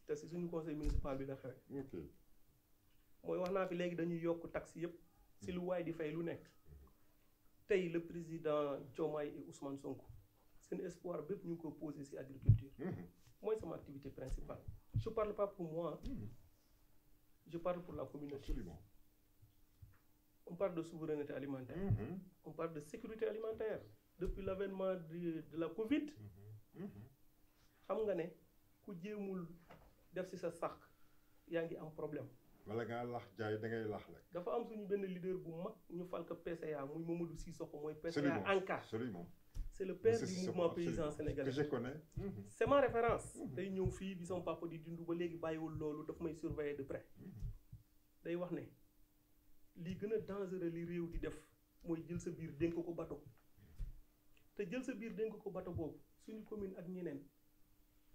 te si suñu conseil municipal bi la xewe mooy wax naa fi léegi dañuy yokk taxe yëpp si lu waay di fay lu nekk. tey le président Diomaye et Ousmane Sonko seen espoir bépp ñu ngi ko posé si agriculture. mooy sama activité principale. je parle pas pour moi. Je parle pour la communauté. Absolument. On parle de souveraineté alimentaire. On parle de sécurité alimentaire. Depuis l'avènement de la Covid, xam nga ne ku jéemul def ci sa sax yaa ngi am problème. wala nga lax jaay da ngay lax rek. dafa am suñu benn leader bu mag ñu fal ko PCA muy Mamadou Sissoko mooy PCA ANCAR. Absolument. C'est le père du mouvement paysan sénégalais. Que je connais. C'est ma référence. day ñëw fii bi sama papa di dund ba léegi bàyyiwul loolu daf may surveiller de près. day wax ne li gën a dangereux li réew di def mooy jël sa biir dénk ko bateau te jël sa biir dénk ko bateau boobu suñu commune ak ñeneen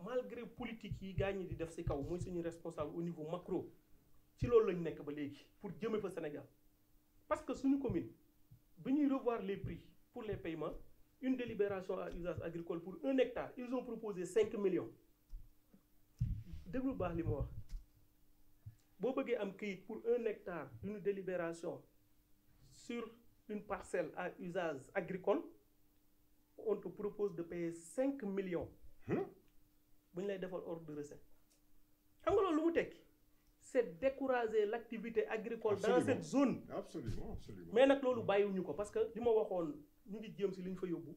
malgré politique yi gaañ ñi di def ci kaw mooy suñu responsable au niveau macro ci loolu lañ nekk ba léegi pour jëme fa Sénégal parce que suñu commune bi ñuy revoir les prix pour les paiements une délibération à usage agricole pour 1 hectare ils ont proposé 5 millions déglu baax li ma wax boo bëggee am këyit pour 1 hectare d'une délibération sur une parcelle à usage agricole on te propose de payer 5 millions bu ñu lay defal ordre de recette xam nga loolu lu mu tekki c'est décourager l'activité agricole Absolument. dans cette zone. Absolument, absolument. mais nag loolu bàyyiwuñu ko parce que li ma waxoon ñu ngi jéem si li ñu fa yóbbu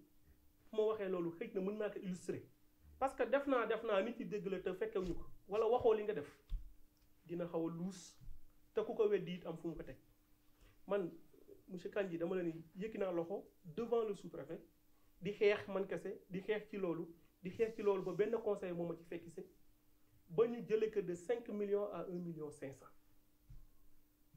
fu ma waxee loolu xëy na mën naa ko illustrer parce que def naa nit ñi dégg la te fekkewuñu ko wala waxoo li nga def dina xaw a luus te ku ko weddi it am fu mu ko teg man monsieur Kandji dama la ni yëkki naa loxo devant le sous-préfet di xeex man kese di xeex ci loolu ba benn conseil moom ma ci fekk si ba ñu jëlee que de 5 millions à 1 million 500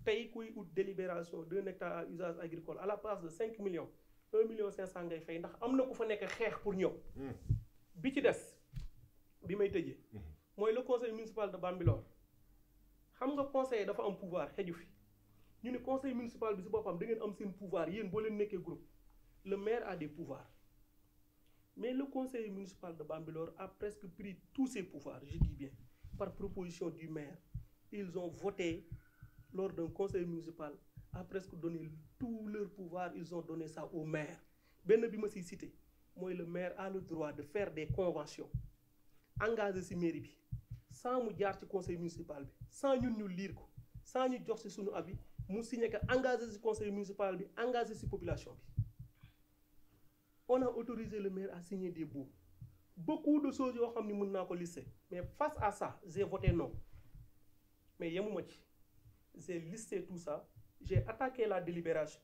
tey kuy ut délibération d'un hectare à usage agricole à la place de 5 millions 1 million 500 ngay fay ndax am na ku fa nekk xeex pour ñëw. bi ci des bi may tëjee. mooy le conseil municipal de Bambilor xam nga conseil dafa am pouvoir xeju fi ñu ne conseil municipal bi si boppam da ngeen am seen pouvoir yéen boo leen nekkee groupe le maire a des pouvoirs mais le conseil municipal de Bambilor a presque pris tous ses pouvoirs je dis bien par proposition du maire ils ont voté lors d'un conseil municipal a presque donné tout leur pouvoir ils ont donné ça au maire benn bi ma siy cité mooy le maire a le droit de faire des conventions engagé si mairie bi sans mu jaar ci conseil municipal bi sans ñun ñu lire ko sans ñu jox ci suñu avis mu signé que engagé ci conseil municipal bi engagé ci population bi on a autorisé le maire à signer des baux beaucoup de choses yoo xam ni mën naa ko lister mais face à ça j'ai voté non mais yemuma ci j'ai listé tout ça j'ai attaqué la délibération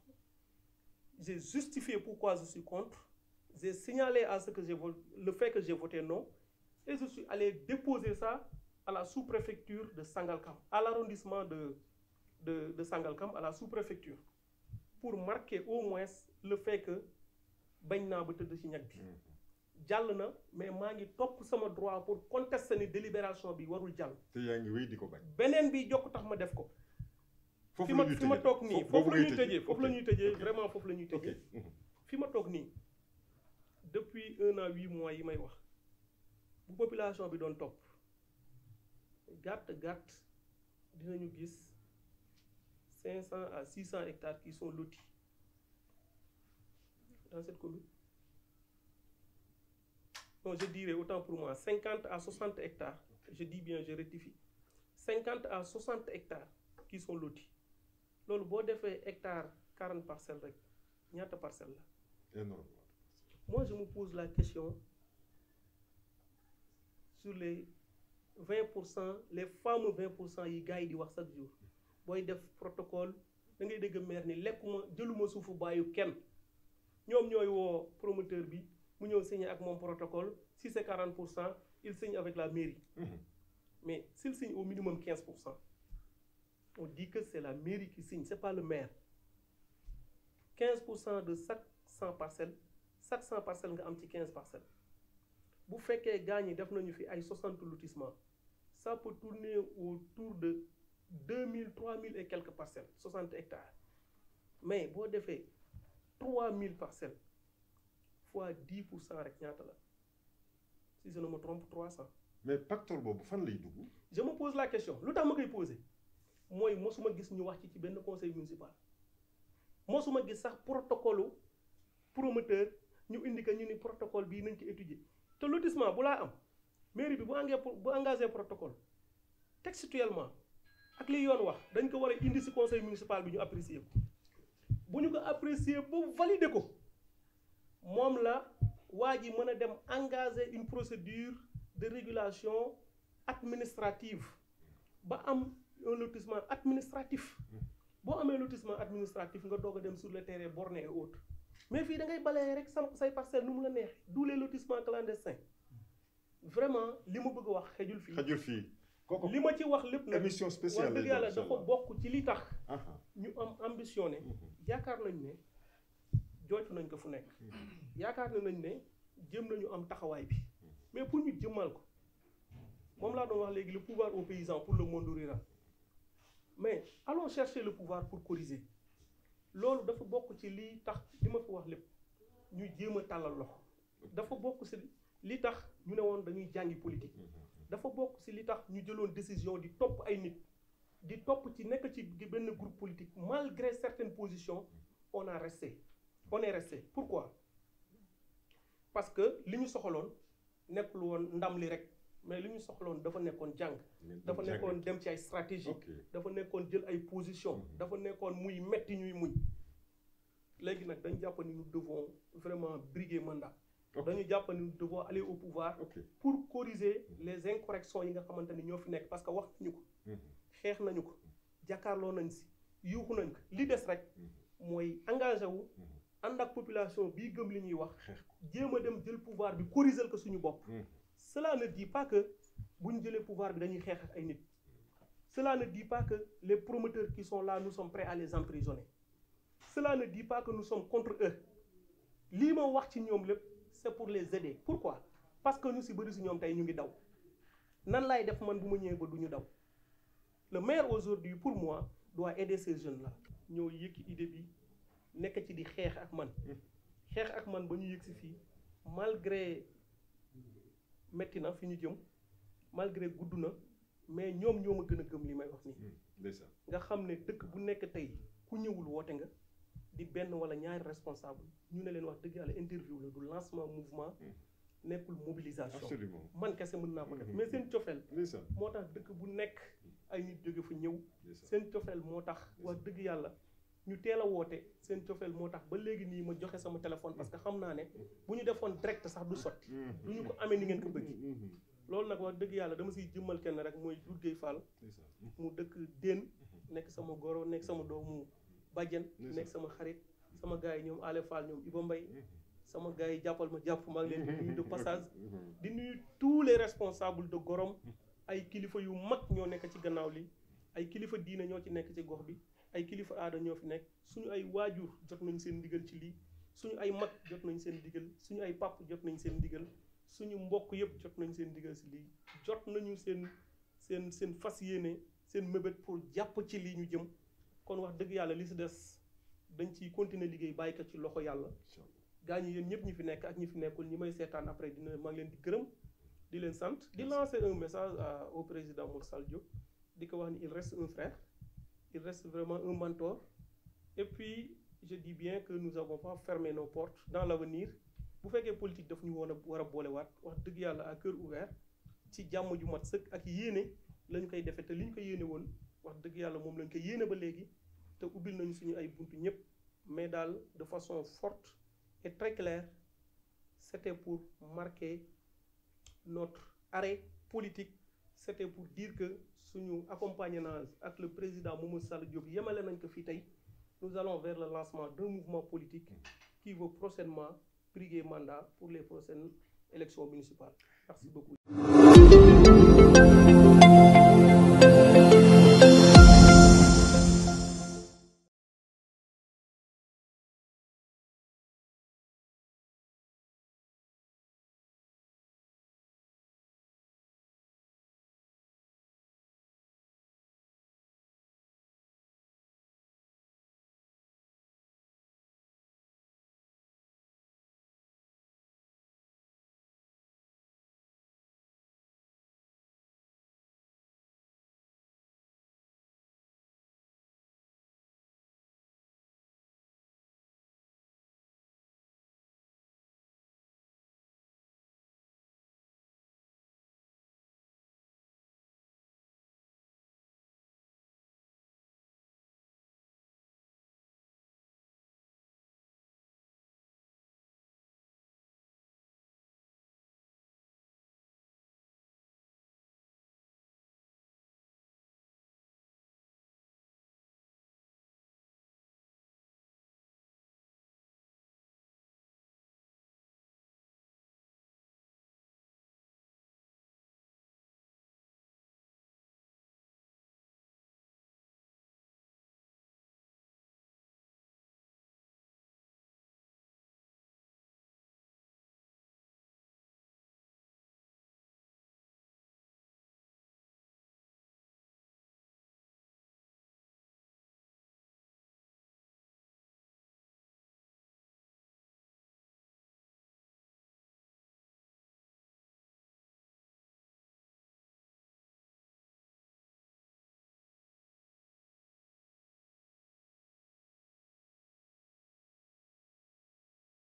j'ai justifié pourquoi je suis contre j'ai signalé à ce que le fait que j'ai voté non et je suis allé déposer ça à la sous-préfecture de Sangalkam, à l'arrondissement de Sangalkam, à la sous-préfecture, pour marquer au moins le fait que bañ naa ba tëdd ci ñag bi jàll na mais maa ngi topp sama droit pour contester ni délibération bi warul jàll. te yaa ngi wéy di ko bañ. beneen bi jokk tax ma def ko. foofu la ñuy tëjee fi ma toog nii foofu la ñuy tëjee foofu la ñuy tëjee vraiment foofu la ñuy tëjee. fi ma toog nii depuis 1 an 8 mois yi may wax bu population bi doon topp. gàtt dinañu gis 500 à 600 hectares qui sont lotis dans cette commune non je dirais autant pour moi 50 à 60 hectares je dis bien je rectifie 50 à 60 hectares qui sont lotis loolu boo defee hectare 40 parcelles rek ñaata parcelles la. Énorme. Moi je me pose la question sur les 20% les fameux 20% yi gars yi di wax chaque jour booy def protocole da ngay dégg maire ni lekkuma jëluma suufu bàyyu kenn ñoom ñooy woo promoteur bi mu ñëw signer ak moom protocole si c'est 40% il signe avec la mairie. Mais s'il signe au minimum 15%, on dit que c'est la mairie qui signe, c'est pas le maire. 15% de chaque 100 parcelles nga am ci 15 parcelles. Bu fekkee gaañ yi def nañu fi ay 60 lotissements ça peut tourner autour de 2000 3000 et quelques parcelles 60 hectares mais boo defee 3000 parcelles fois 10% rek ñaata la si je ne me trompe 300. mais pactole boobu fan lay dugg. je me pose la question lu tax ma koy poser mooy mosuma gis ñu wax ci benn conseil municipal mosuma gis sax protocole promoteur ñu indi que ñu ni protocole bii nañ ko étudier te lotissement bu laa am mairie bi bu engagé protocole textuellement ak li yoon wax dañ ko war a indi ci conseil municipal bi ñu apprécier ko bu ñu ko apprécier ba valider ko moom la waa ji mën a dem engager une procédure de régulation administrative ba am un lotissement administratif boo amee lotissement administratif nga doog a dem sur le terrain borné et autres mais fii da ngay balayer rek samp say parcelle nu mu la neexee d'où les lotissements clandestins vraiment li ma bëgg a wax xejul fii kooku li ma ci wax lépp nag émission spéciale wax dëgg yàlla dafa bokk ci li tax ñu am ambitionné yaakaar nañ ne jooytu nañ ko fu nekk yaakaar nañ ne jëm nañu am taxawaay bi mais pour ñu jëmmal ko moom laa doon wax léegi le pouvoir aux paysans pour le monde rural mais allons chercher le pouvoir pour corriger loolu dafa bokk ci li tax li ma fi wax lépp ñu jéem a tàllal loxo dafa bokk ci li tax ñu ne woon dañuy jàngi politique dafa bokk ci li tax ñu jëloon décision di topp ay nit di topp ci nekk ci benn groupe politique malgré certaines positions on est resté pourquoi parce que li ñu soxaloon nekkul woon ndam li rek mais li ñu soxloon dafa nekkoon jàng dafa nekkoon dem ci ay stratégie dafa nekkoon jël ay position dafa nekkoon muy metti ñuy muñ léegi nag dañu jàpp ni nous devons vraiment briguer mandat dañu jàpp ni nous devons aller au pouvoir pour corriger les incorrections yi nga xamante ni ñoo fi nekk parce que wax nañu ko xeex nañu ko jàkkaarloo nañ si yuuxu nañ ko li des rek mooy engagé wu ànd ak population bii gëm li ñuy wax jéem a dem jël pouvoir bi corriger ko suñu bopp. Cela ne dit pas que bu ñu jëlee pouvoir bi dañuy xeex ak ay nit. Cela ne dit pas que les promoteurs qui sont là nous sommes prêts à les emprisonner. Cela ne dit pas que nous sommes contre eux. lii ma wax ci ñoom lépp c'est pour les aider. Pourquoi? Parce que ñu si bëri si ñoom tey ñu ngi daw. nan laay def man bu ma ñëwee ba du ñu daw. Le maire aujourd'hui pour moi doit aider ces jeunes là. ñoo yëkki idée bi nekk ci di xeex ak man. xeex ak man ba ñu yëg si fii malgré metti na fi ñu jëm malgré gudd na mais ñoom ñoo ma gën a gëm li may wax nii. nga xam ne dëkk bu nekk tey ku ñëwul woote nga di benn wala ñaari responsable ñu ne leen wax dëgg yàlla interview la du lancement mouvement. nekkul mobilisation. Absolument. Man kese mën naa ko def mais seen cofeel moo tax dëkk bu nekk ay nit jóge fa ñëw seen cofeel moo tax wax dëgg yàlla ñu teel a woote seen cofeel moo tax ba léegi nii ma joxe sama téléphone parce que xam naa ne bu ñu defoon direct sax du sotti du ñu ko amee ni ngeen ko bëgg loolu nag wax dëgg yàlla dama siy jëmmal kenn rek mooy Doudou Gueye Fall mu dëkk Déen nekk sama goro nekk sama doomu bàjjen nekk sama xarit sama gars yi ñoom Ale Fall ñoom Iba Mbaye sama gars yi jàppal ma jàpp maa ngi leen di nuyu de passage di nuyu tous les responsables de Gorom ay kilifa yu mag ñoo nekk ci gannaaw li ay kilifa diine ñoo ci nekk ci gox bi ay kilifa aada ñoo fi nekk suñu ay waajur jot nañ seen ndigal ci lii suñu ay mag jot nañ seen ndigal suñu ay pap jot nañ seen ndigal suñu mbokk yëpp jot nañ seen ndigal si lii jot nañu seen fas yéene seen mébét pour jàpp ci lii ñu jëm kon wax dëgg yàlla li si des dañ ciy continuer liggéey bàyyi ko ci loxo yàlla gaa ñi yéen ñëpp ñi fi nekk ak ñi fi nekkul ñi may seetaan après dina maa ngi leen di gërëm di leen sant di lancer un message au président Moussa Diop di ko wax ni il reste un frère il reste vraiment un mentor et puis je dis bien que nous avons pas fermé nos portes dans l'avenir bu fekkee politique daf ñu woon a war a boolewaat wax dëgg yàlla à cœur ouvert ci jàmm ju mat sëkk ak yéene lañ koy defee te li ñu ko yéene woon wax dëgg yàlla moom lañ ko yéene ba léegi te ubbil nañu suñu ay buntu ñëpp mais daal de façon forte et très clair, c'était pour marquer notre arrêt politique. C'était pour dire que suñu accompagnage avec le président Mamadou Sall Diop yemale nañ ko fii tey nous allons vers le lancement d'un mouvement politique qui va prochainement briguer mandat pour les prochaines élections municipales. Merci beaucoup.